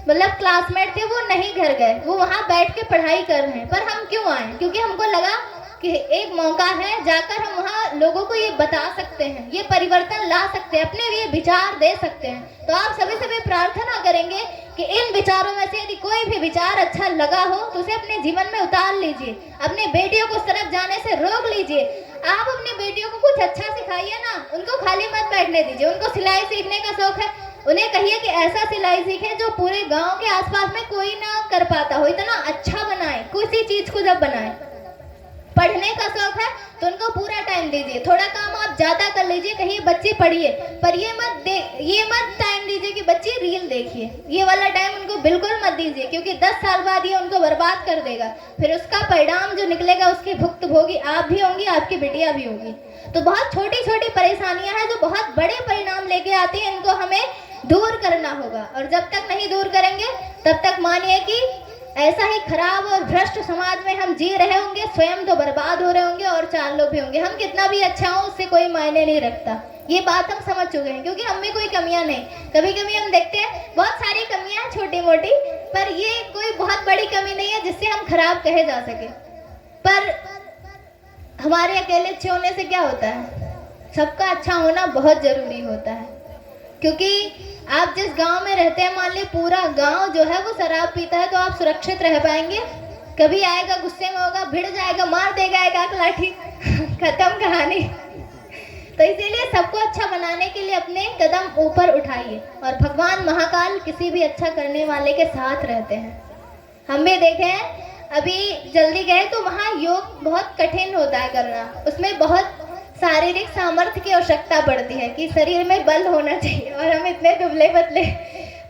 मतलब क्लासमेट थे वो नहीं घर गए, वो वहाँ बैठ के पढ़ाई कर रहे हैं। पर हम क्यों आए? क्योंकि हमको लगा कि एक मौका है, जाकर हम वहाँ लोगों को ये बता सकते हैं, ये परिवर्तन ला सकते हैं, अपने लिए विचार दे सकते हैं। तो आप सभी प्रार्थना करेंगे कि इन विचारों में से यदि कोई भी विचार अच्छा लगा हो तो उसे अपने जीवन में उतार लीजिए, अपने बेटियों को उस तरफ जाने से रोक लीजिए। आप अपनी बेटियों को कुछ अच्छा सिखाइए ना, उनको खाली मत बैठने दीजिए। उनको सिलाई सीखने का शौक है, उन्हें कहिए कि ऐसा सिलाई सीखे जो पूरे गांव के आसपास में कोई ना कर पाता हो, इतना अच्छा बनाए किसी चीज को। जब बनाए, पढ़ने का शौक है तो उनको पूरा टाइम दीजिए, थोड़ा काम आप ज्यादा कर लीजिए, कहिए बच्चे पढ़िए, पर ये मत टाइम दीजिए कि बच्चे रील देखिए, ये वाला टाइम उनको बिल्कुल मत दीजिए, क्योंकि 10 साल बाद ये उनको बर्बाद कर देगा। फिर उसका परिणाम जो निकलेगा उसकी भुक्तभोगी आप भी होंगी, आपकी बिटिया भी होगी। तो बहुत छोटी छोटी परेशानियां हैं जो बहुत बड़े परिणाम लेके आती हैं, इनको हमें दूर करना होगा। और जब तक नहीं दूर करेंगे तब तक मानिए कि ऐसा ही खराब और भ्रष्ट समाज में हम जी रहे होंगे, स्वयं तो बर्बाद हो रहे होंगे और 4 लोग भी होंगे। हम कितना भी अच्छा हो उससे कोई मायने नहीं रखता, ये बात हम समझ चुके हैं, क्योंकि हम में कोई कमियां नहीं। कभी कभी हम देखते हैं बहुत सारी कमियां हैं छोटी मोटी, पर ये कोई बहुत बड़ी कमी नहीं है जिससे हम खराब कहे जा सके। पर हमारे अकेले अच्छे होने से क्या होता है? सबका अच्छा होना बहुत जरूरी होता है, क्योंकि आप जिस गांव में रहते हैं, मान लीजिए पूरा गांव जो है वो शराब पीता है, तो आप सुरक्षित रह पाएंगे? कभी आएगा गुस्से में होगा, भिड़ जाएगा, मार देगा एक आंख लाठी खत्म कहानी। तो इसीलिए सबको अच्छा बनाने के लिए अपने कदम ऊपर उठाइए, और भगवान महाकाल किसी भी अच्छा करने वाले के साथ रहते हैं। हम भी देखे हैं, अभी जल्दी गए तो वहाँ योग बहुत कठिन होता है करना, उसमें बहुत शारीरिक सामर्थ्य की आवश्यकता पड़ती है कि शरीर में बल होना चाहिए, और हम इतने दुबले पतले।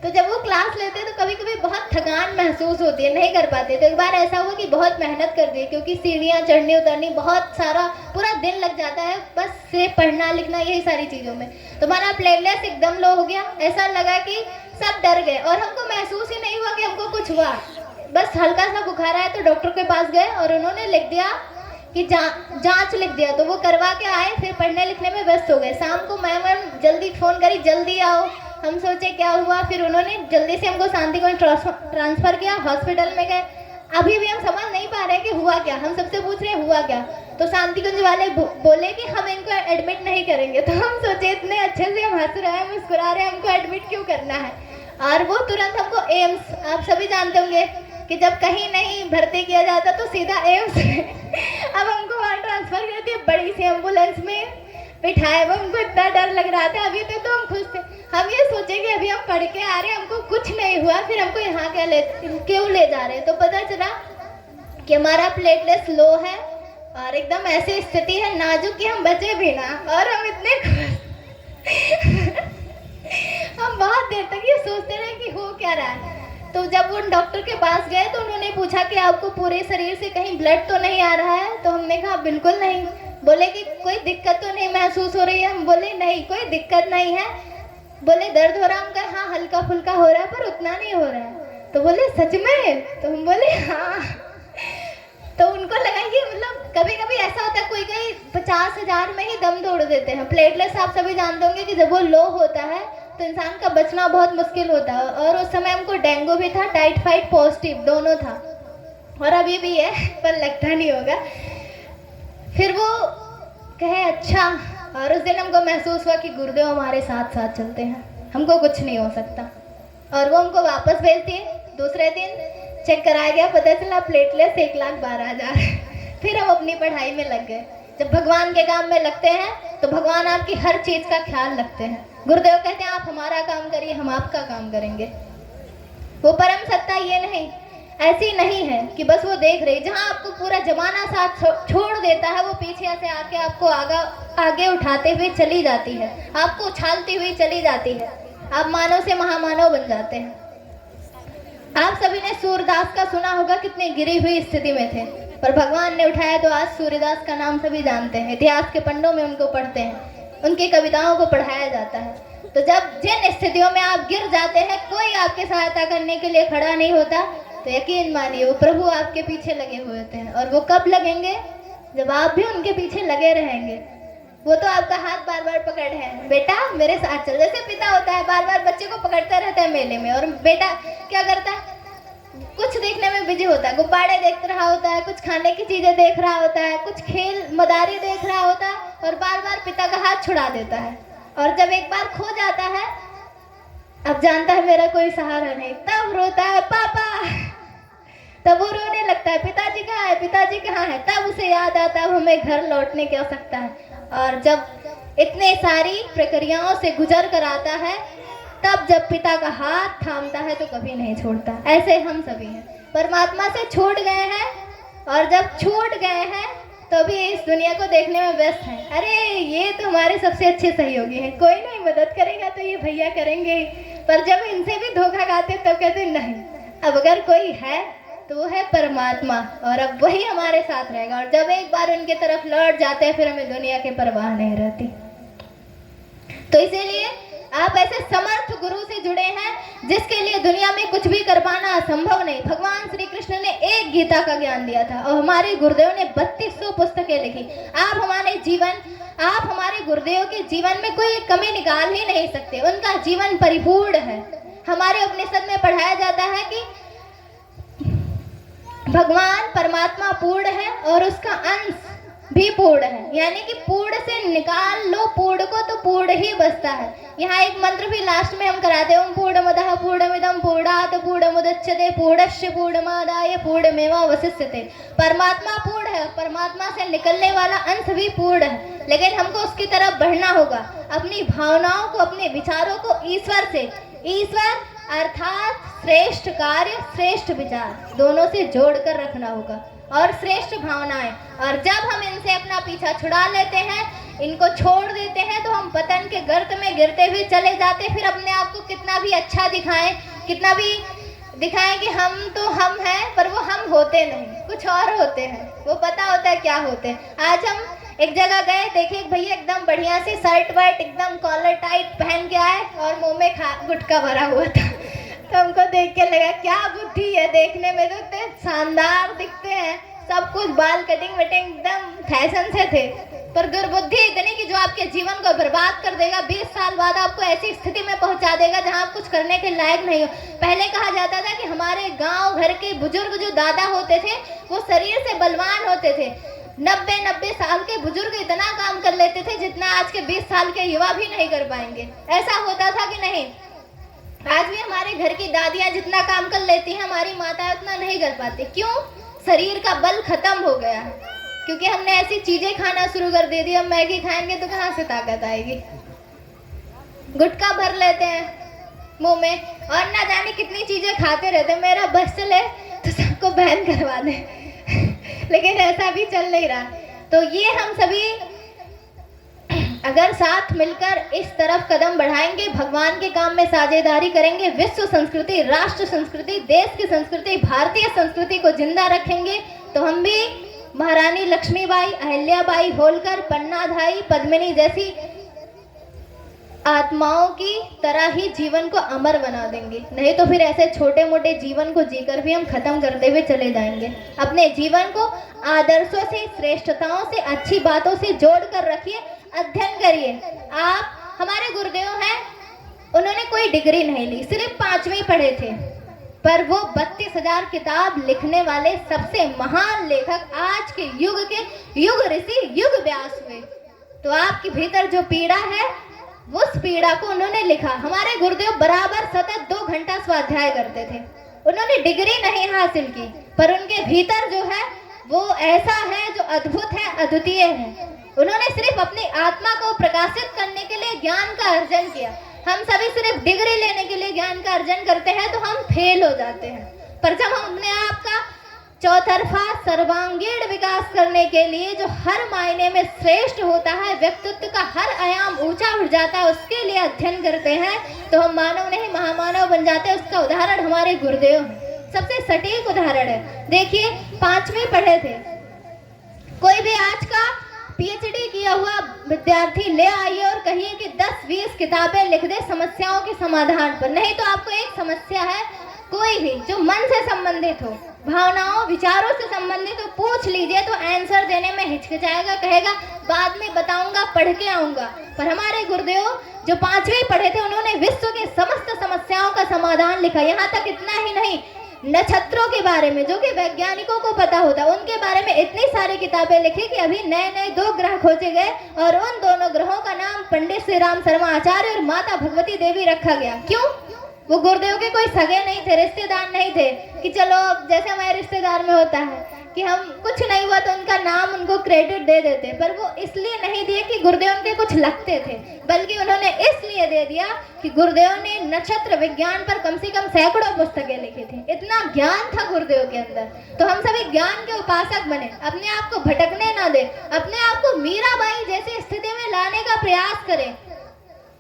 तो जब वो क्लास लेते हैं तो कभी कभी बहुत थकान महसूस होती है, नहीं कर पाते। तो एक बार ऐसा हुआ कि बहुत मेहनत कर दी, क्योंकि सीढ़ियाँ चढ़नी उतरनी, बहुत सारा पूरा दिन लग जाता है बस सिर्फ पढ़ना लिखना यही सारी चीज़ों में। तो हमारा प्लेटलेस एकदम लो हो गया, ऐसा लगा कि सब डर गए, और हमको महसूस ही नहीं हुआ कि हमको कुछ हुआ। बस हल्का सा बुखार आया तो डॉक्टर के पास गए और उन्होंने लिख दिया कि जांच लिख दिया, तो वो करवा के आए, फिर पढ़ने लिखने में व्यस्त हो गए। शाम को मैम जल्दी फ़ोन करी, जल्दी आओ। हम सोचे क्या हुआ, फिर उन्होंने जल्दी से हमको शांति को ट्रांसफ़र किया, हॉस्पिटल में गए। अभी भी हम समझ नहीं पा रहे कि हुआ क्या, हम सबसे पूछ रहे हुआ क्या। तो शांति कुंज वाले बोले कि हम इनको एडमिट नहीं करेंगे। तो हम सोचे इतने अच्छे से हम हंस रहे हैं, मुस्कुरा रहे हैं, हमको एडमिट क्यों करना है। और वो तुरंत हमको एम्स, आप सभी जानते होंगे कि जब कहीं नहीं भर्ती किया जाता तो सीधा एम्स अब हमको वहाँ ट्रांसफ़र कर दिया, बड़ी सी एम्बुलेंस में बिठाए। वो हमको इतना डर लग रहा था। अभी तक तो हम खुश थे, हम ये सोचे कि अभी हम पढ़ के आ रहे हैं, हमको कुछ नहीं हुआ, फिर हमको यहाँ क्यों ले जा रहे हैं। तो पता चला कि हमारा प्लेटलेट्स लो है और एकदम ऐसी स्थिति है नाजुक कि हम बचे भी ना। और हम इतने हम बहुत देर तक ये सोचते रहे कि हो क्या रहा है। तो जब वो डॉक्टर के पास गए तो उन्होंने पूछा कि आपको पूरे शरीर से कहीं ब्लड तो नहीं आ रहा है। तो हमने कहा बिल्कुल नहीं। बोले कि कोई दिक्कत तो नहीं महसूस हो रही है। हम बोले नहीं, कोई दिक्कत नहीं है। बोले दर्द हो रहा है? हम कहा हाँ हल्का फुल्का हो रहा है पर उतना नहीं हो रहा है। तो बोले सच में? तो हम बोले हाँ। तो उनको लगा कि मतलब कभी कभी ऐसा होता है, कोई कहीं 50,000 में ही दम तोड़ देते हैं। प्लेटलेट्स आप सभी जानते होंगे कि जब वो लो होता है तो इंसान का बचना बहुत मुश्किल होता है। और उस समय हमको डेंगू भी था, टाइफाइड पॉजिटिव दोनों था, और अभी भी है पर लगता नहीं होगा। फिर वो कहे अच्छा, और उस दिन हमको महसूस हुआ कि गुरुदेव हमारे साथ साथ चलते हैं, हमको कुछ नहीं हो सकता। और वो हमको वापस भेज दिए। दूसरे दिन चेक कराया गया, पता चला प्लेटलेट्स 1,12,000। फिर हम अपनी पढ़ाई में लग गए। जब भगवान के काम में लगते हैं तो भगवान आपकी हर चीज़ का ख्याल रखते हैं। गुरुदेव कहते हैं आप हमारा काम करिए, हम आपका काम करेंगे। वो परम सत्ता ये नहीं, ऐसी नहीं है कि बस वो देख रही। जहाँ आपको पूरा जमाना साथ छोड़ देता है, वो पीछे से आके आपको आगे उठाते हुए चली जाती है, आपको उछालती हुई चली जाती है। आप मानव से महामानव बन जाते हैं। आप सभी ने सूरदास का सुना होगा, कितनी गिरी हुई स्थिति में थे, पर भगवान ने उठाया। तो आज सूर्यदास का नाम सभी जानते हैं, इतिहास के पन्नों में उनको पढ़ते हैं, उनकी कविताओं को पढ़ाया जाता है। तो जब जिन स्थितियों में आप गिर जाते हैं, कोई आपकी सहायता करने के लिए खड़ा नहीं होता, तो यकीन मानिए वो प्रभु आपके पीछे लगे हुए होते हैं। और वो कब लगेंगे? जब आप भी उनके पीछे लगे रहेंगे। वो तो आपका हाथ बार बार पकड़ है, बेटा मेरे साथ चल। जैसे पिता होता है बार बार बच्चे को पकड़ता रहता है मेले में, और बेटा क्या करता है, कुछ देखने में बिजी होता है, गुब्बारे देख रहा होता है, कुछ खाने की चीजें देख रहा होता है, कुछ खेल मदारी देख रहा होता है, और बार बार पिता का हाथ छुड़ा देता है। और जब एक बार खो जाता है, अब जानता है मेरा कोई सहारा नहीं, तब रोता है पापा। तब वो रोने लगता है, पिताजी कहाँ है, पिताजी कहाँ है। तब उसे याद आता है हमें घर लौटने की आवश्यकता है। और जब इतने सारी प्रक्रियाओं से गुजर कर आता है, तब जब पिता का हाथ थामता है तो कभी नहीं छोड़ता। ऐसे हम सभी हैं, परमात्मा से छूट गए हैं, और जब छूट गए हैं तो भी इस दुनिया को देखने में व्यस्त हैं। अरे ये तो हमारे सबसे अच्छे सहयोगी हैं, कोई नहीं मदद करेगा तो ये भैया करेंगे। पर जब इनसे भी धोखा खाते तब कहते नहीं, अब अगर कोई है तो वो है परमात्मा, और अब वही हमारे साथ रहेगा। और जब एक बार उनके तरफ लौट जाते हैं, फिर हमें दुनिया की परवाह नहीं रहती। तो इसीलिए आप ऐसे समर्थ गुरु से जुड़े हैं जिसके लिए दुनिया में कुछ भी कर पाना असंभव नहीं। भगवान श्री कृष्ण ने एक गीता का ज्ञान दिया था, और हमारे गुरुदेव ने 3200 पुस्तकें लिखी। आप हमारे गुरुदेव के जीवन में कोई कमी निकाल ही नहीं सकते। उनका जीवन परिपूर्ण है। हमारे उपनिषद में पढ़ाया जाता है कि भगवान परमात्मा पूर्ण है और उसका अंश भी पूर्ण है, यानी कि पूर्ण से निकाल लो पूर्ण को तो पूर्ण ही बचता है। यहाँ एक मंत्र भी लास्ट में हम कराते हैं, ओम पूर्णमदः पूर्णमिदं पूर्णात् पूर्णमुदच्यते पूर्णस्य पूर्णमादाय पूर्णमेवावशिष्यते। परमात्मा पूर्ण है, परमात्मा से निकलने वाला अंश भी पूर्ण है, लेकिन हमको उसकी तरफ बढ़ना होगा। अपनी भावनाओं को, अपने विचारों को ईश्वर अर्थात श्रेष्ठ कार्य, श्रेष्ठ विचार दोनों से जोड़कर रखना होगा, और श्रेष्ठ भावनाएं। और जब हम इनसे अपना पीछा छुड़ा लेते हैं, इनको छोड़ देते हैं, तो हम पतन के गर्त में गिरते हुए चले जाते। फिर अपने आप को कितना भी अच्छा दिखाएं, कितना भी दिखाएं कि हम तो हम हैं, पर वो हम होते नहीं, कुछ और होते हैं। वो पता होता है क्या होते हैं। आज हम एक जगह गए, देखे एक भैया एकदम बढ़िया से शर्ट वर्ट एकदम कॉलर टाइट पहन के आए, और मुंह में गुटखा भरा हुआ था। तो हमको देख के लगा क्या बुद्धि है, देखने में तो इतने शानदार दिखते हैं, सब कुछ बाल कटिंग वटिंग एकदम फैशन से थे, पर दुर्बुद्धि इतनी कि जो आपके जीवन को बर्बाद कर देगा। 20 साल बाद आपको ऐसी स्थिति में पहुंचा देगा जहां आप कुछ करने के लायक नहीं हो। पहले कहा जाता था कि हमारे गांव घर के बुजुर्ग जो दादा होते थे वो शरीर से बलवान होते थे, 90-90 साल के बुजुर्ग इतना काम कर लेते थे जितना आज के 20 साल के युवा भी नहीं कर पाएंगे। ऐसा होता था कि नहीं? आज भी हमारे घर की दादियां जितना काम कर लेती हैं, हमारी माताएं उतना नहीं कर पाती। क्यों? शरीर का बल खत्म हो गया है, क्योंकि हमने ऐसी चीजें खाना शुरू कर दे दी। अब मैगी खाएंगे तो कहाँ से ताकत आएगी? गुटखा भर लेते हैं मुंह में और ना जाने कितनी चीजें खाते रहते हैं। मेरा बस चले तो सबको बैन करवा दे लेकिन ऐसा भी चल नहीं रहा। तो ये हम सभी अगर साथ मिलकर इस तरफ कदम बढ़ाएंगे, भगवान के काम में साझेदारी करेंगे, विश्व संस्कृति, राष्ट्र संस्कृति, देश की संस्कृति, भारतीय संस्कृति को जिंदा रखेंगे, तो हम भी महारानी लक्ष्मीबाई, अहिल्याबाई होलकर, पन्नाधाई, पद्मिनी जैसी आत्माओं की तरह ही जीवन को अमर बना देंगे। नहीं तो फिर ऐसे छोटे मोटे जीवन को जीकर भी हम खत्म करते हुए चले जाएंगे। अपने जीवन को आदर्शों से, श्रेष्ठताओं से, अच्छी बातों से जोड़ कर रखिए, अध्ययन करिए। आप हमारे गुरुदेव हैं, उन्होंने कोई डिग्री नहीं ली, सिर्फ 5वीं पढ़े थे, पर वो 32,000 किताब लिखने वाले सबसे महान लेखक, आज के युग ऋषि, युग व्यास हुए। तो आपके भीतर जो पीड़ा है, उस पीड़ा को उन्होंने लिखा। हमारे गुरुदेव बराबर सतत 2 घंटा स्वाध्याय करते थे। उन्होंने डिग्री नहीं हासिल की, पर उनके भीतर जो है वो ऐसा है जो अद्भुत है, अद्वितीय है। उन्होंने सिर्फ अपनी आत्मा को प्रकाशित करने के लिए ज्ञान का अर्जन किया। हम सभी सिर्फ डिग्री लेने के लिए ज्ञान का अर्जन करते हैं तो हम फेल हो जाते हैं। पर जब हम अपने आप का चौतरफा सर्वांगीण विकास करने के लिए, जो हर मायने में श्रेष्ठ होता है, व्यक्तित्व का हर आयाम ऊंचा उठ जाता है, उसके लिए अध्ययन करते हैं, तो हम मानव नहीं महामानव बन जाते हैं। उसका उदाहरण हमारे गुरुदेव हैं, सबसे सटीक उदाहरण है। देखिए, 5वीं पढ़े थे। कोई भी आज का पीएचडी किया हुआ विद्यार्थी ले आइए और कहिए कि 10-20 किताबें लिख दे समस्याओं के समाधान पर। नहीं तो आपको एक समस्या है, कोई भी जो मन से संबंधित हो, भावनाओं विचारों से संबंधित हो, पूछ लीजिए तो आंसर देने में हिचकिचाएगा, कहेगा बाद में बताऊंगा, पढ़ के आऊंगा। पर हमारे गुरुदेव जो 5वीं पढ़े थे, उन्होंने विश्व के समस्त समस्याओं का समाधान लिखा। यहाँ तक इतना ही नहीं, नक्षत्रों के बारे में, जो कि वैज्ञानिकों को पता होता, उनके बारे में इतनी सारी किताबें लिखी कि अभी नए 2 ग्रह खोजे गए और उन दोनों ग्रहों का नाम पंडित श्री राम शर्मा आचार्य और माता भगवती देवी रखा गया। क्यों? वो गुरुदेव के कोई सगे नहीं थे, रिश्तेदार नहीं थे कि चलो जैसे हमारे रिश्तेदार में होता है कि हम कुछ नहीं हुआ तो उनका नाम, उनको क्रेडिट दे देते। पर वो इसलिए नहीं दिए कि गुरुदेव उनके कुछ लगते थे, बल्कि उन्होंने इसलिए दे दिया कि गुरुदेव ने नक्षत्र विज्ञान पर कम से कम सैकड़ों पुस्तकें लिखी थी। इतना ज्ञान था गुरुदेव के अंदर। तो हम सभी ज्ञान के उपासक बने, अपने आप को भटकने ना दे, अपने आप को मीराबाई जैसी स्थिति में लाने का प्रयास करें,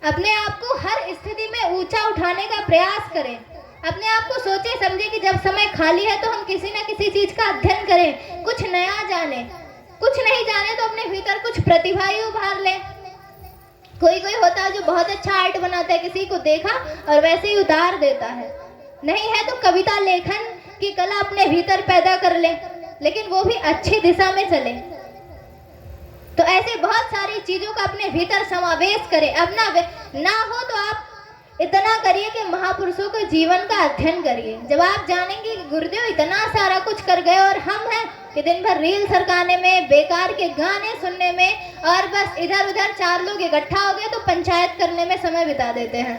अपने आप को हर स्थिति में ऊंचा उठाने का प्रयास करें। अपने आप को सोचे समझे कि जब समय खाली है तो हम किसी न किसी चीज का अध्ययन करें, कुछ नया जाने। कुछ नहीं जाने तो अपने भीतर कुछ प्रतिभा ही उभार ले। कोई होता है जो बहुत अच्छा आर्ट बनाता है, किसी को देखा और वैसे ही उतार देता है। नहीं है तो कविता लेखन की कला अपने भीतर पैदा कर ले, लेकिन वो भी अच्छी दिशा में चले। तो ऐसे बहुत सारी चीजों का अपने भीतर समावेश करें। अब ना हो तो आप इतना करिए कि महापुरुषों के जीवन का अध्ययन करिए। जब आप जानेंगे कि गुरुदेव इतना सारा कुछ कर गए और हम हैं कि दिन भर रील सरकाने में, बेकार के गाने सुनने में और बस इधर उधर 4 लोग इकट्ठा हो गए तो पंचायत करने में समय बिता देते हैं।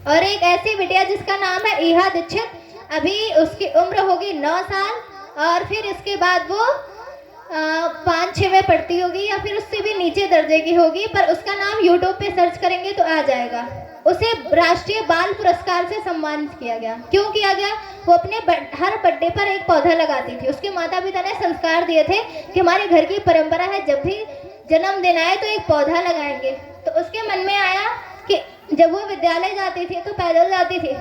और एक ऐसी बिटिया जिसका नाम है ईहा दीक्षित, अभी उसकी उम्र होगी 9 साल और फिर इसके बाद वो 5-6 में पढ़ती होगी या फिर उससे भी नीचे दर्जे की होगी, पर उसका नाम यूट्यूब पे सर्च करेंगे तो आ जाएगा। उसे राष्ट्रीय बाल पुरस्कार से सम्मानित किया गया। क्यों किया गया? वो अपने हर बर्थडे पर एक पौधा लगाती थी। उसके माता पिता ने संस्कार दिए थे कि हमारे घर की परंपरा है, जब भी जन्मदिन आए तो एक पौधा लगाएंगे। तो उसके मन में आया कि जब वो विद्यालय जाती थी तो पैदल जाती थी,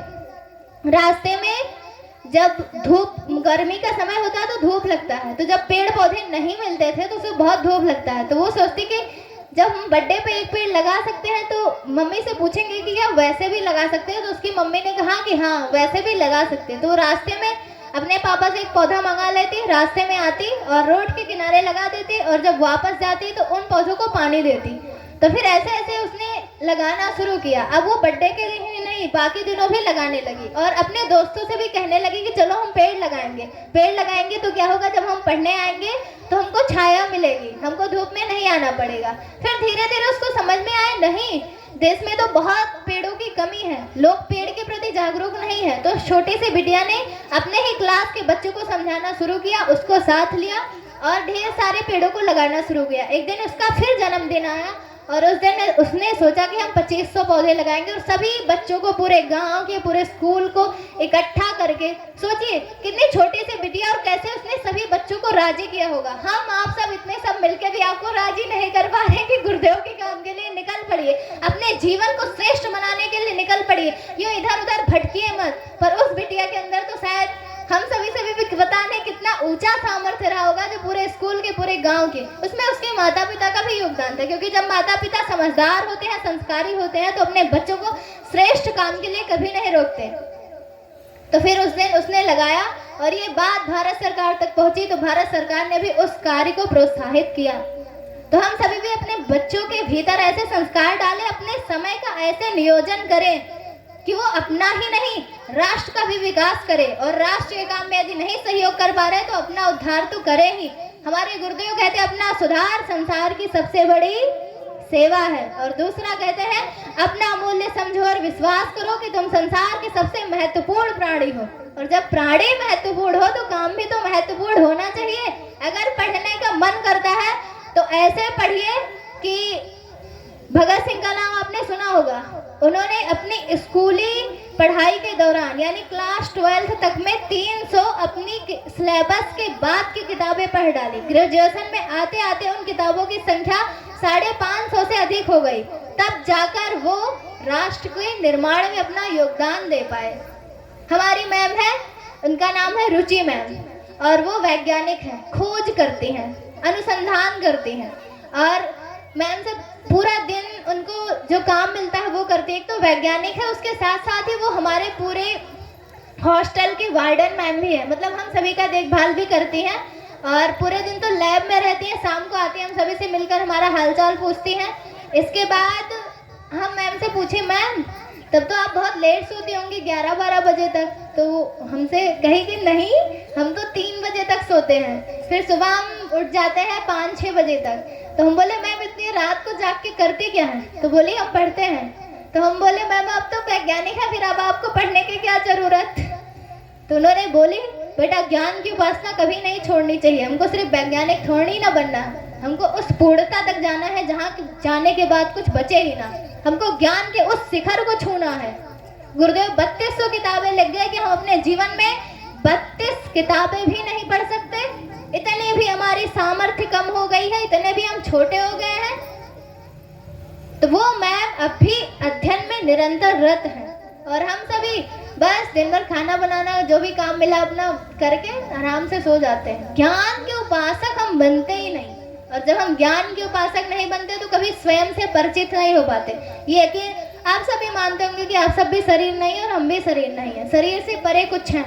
रास्ते में जब धूप, गर्मी का समय होता है तो धूप लगता है, तो जब पेड़ पौधे नहीं मिलते थे तो उसे बहुत धूप लगता है। तो वो सोचती कि जब हम बर्थडे पे एक पेड़ लगा सकते हैं तो मम्मी से पूछेंगे कि क्या वैसे भी लगा सकते हैं। तो उसकी मम्मी ने कहा कि हाँ वैसे भी लगा सकते हैं। तो रास्ते में अपने पापा से एक पौधा मंगा लेती, रास्ते में आती और रोड के किनारे लगा देती और जब वापस जाती तो उन पौधों को पानी देती। तो फिर ऐसे ऐसे उसने लगाना शुरू किया। अब वो बर्थडे के लिए ही नहीं, बाकी दिनों भी लगाने लगी और अपने दोस्तों से भी कहने लगी कि चलो हम पेड़ लगाएंगे। पेड़ लगाएंगे तो क्या होगा, जब हम पढ़ने आएंगे तो हमको छाया मिलेगी, हमको धूप में नहीं आना पड़ेगा। फिर धीरे धीरे उसको समझ में आया, नहीं, देश में तो बहुत पेड़ों की कमी है, लोग पेड़ के प्रति जागरूक नहीं है। तो छोटी सी बिटिया ने अपने ही क्लास के बच्चों को समझाना शुरू किया, उसको साथ लिया और ढेर सारे पेड़ों को लगाना शुरू किया। एक दिन उसका फिर जन्मदिन आया और उस दिन उसने सोचा कि हम 2500 पौधे लगाएंगे और सभी बच्चों को, पूरे गांव के, पूरे स्कूल को इकट्ठा करके, सोचिए कितनी छोटी सी बिटिया और कैसे उसने सभी बच्चों को राजी किया होगा। हम आप सब इतने सब मिलकर भी आपको राजी नहीं कर पा रहे कि गुरुदेव के काम के लिए निकल पड़िए, अपने जीवन को श्रेष्ठ बनाने के लिए निकल पड़िए, यूँ इधर उधर भटकिए मत। पर उस बिटिया के अंदर तो शायद हम सभी से भी पता नहीं कितना ऊंचा सामर्थ्य रहा होगा, जो पूरे स्कूल के, पूरे गांव के, उसमें उसके माता पिता का भी योगदान था। क्योंकि जब माता पिता समझदार होते हैं, संस्कारी होते हैं, तो अपने बच्चों को श्रेष्ठ काम के लिए कभी नहीं रोकते। तो फिर उस दिन उसने लगाया और ये बात भारत सरकार तक पहुंची, तो भारत सरकार ने भी उस कार्य को प्रोत्साहित किया। तो हम सभी भी अपने बच्चों के भीतर ऐसे संस्कार डालें, अपने समय का ऐसे नियोजन करें कि वो अपना ही नहीं, राष्ट्र का भी विकास करे। और राष्ट्र के काम में यदि नहीं सहयोग कर पा रहे तो अपना उद्धार तो करे ही। हमारे गुरुदेव कहते हैं अपना सुधार संसार की सबसे बड़ी सेवा है। और दूसरा कहते हैं अपना मूल्य समझो और विश्वास करो कि तुम संसार के सबसे महत्वपूर्ण प्राणी हो। और जब प्राणी महत्वपूर्ण हो तो काम भी तो महत्वपूर्ण होना चाहिए। अगर पढ़ने का मन करता है तो ऐसे पढ़िए कि भगत सिंह का नाम आपने सुना होगा। उन्होंने अपनी स्कूली पढ़ाई के दौरान यानी क्लास 12 तक में 300 अपनी सिलेबस के बाद की किताबें पढ़ डाली। ग्रेजुएशन में आते आते उन किताबों की संख्या 550 से अधिक हो गई। तब जाकर वो राष्ट्र के निर्माण में अपना योगदान दे पाए। हमारी मैम है, उनका नाम है रुचि मैम, और वो वैज्ञानिक हैं, खोज करती हैं, अनुसंधान करती हैं। और मैम से पूरा दिन उनको जो काम मिलता है वो करती है। एक तो वैज्ञानिक है, उसके साथ साथ ही वो हमारे पूरे हॉस्टल की वार्डन मैम भी है, मतलब हम सभी का देखभाल भी करती हैं। और पूरे दिन तो लैब में रहती हैं, शाम को आती हैं, हम सभी से मिलकर हमारा हालचाल पूछती हैं। इसके बाद हम मैम से पूछे, मैम तब तो आप बहुत लेट सोती होंगी, 11-12 बजे तक। तो हमसे कही कि नहीं, हम तो 3 बजे तक सोते हैं, फिर सुबह हम उठ जाते हैं 5-6 बजे तक। तो हम बोले मैम इतनी रात को जाग के करते क्या है? तो बोली हम पढ़ते हैं। तो हम बोले मैम आप तो वैज्ञानिक है, फिर अब आपको पढ़ने की क्या जरूरत? तो उन्होंने बोली बेटा ज्ञान की उपासना कभी नहीं छोड़नी चाहिए, हमको सिर्फ वैज्ञानिक थोड़ी ना बनना है, हमको उस पूर्णता तक जाना है जहाँ जाने के बाद कुछ बचे ही ना, हमको ज्ञान के उस शिखर को छूना है। गुरुदेव 3200 किताबें लिख गए कि हम अपने जीवन में 32 किताबें भी नहीं पढ़ सकते। इतनी भी हमारी सामर्थ्य कम हो गई है, इतने भी हम छोटे हो गए हैं। तो वो मैम अब भी अध्ययन में निरंतर रत हैं और हम सभी बस दिन भर खाना बनाना, जो भी काम मिला अपना करके आराम से सो जाते हैं। ज्ञान के उपासक हम बनते ही नहीं, और जब हम ज्ञान के उपासक नहीं बनते तो कभी स्वयं से परिचित नहीं हो पाते। ये कि आप सभी मानते होंगे कि आप सब भी शरीर नहीं है और हम भी शरीर नहीं है, शरीर से परे कुछ है।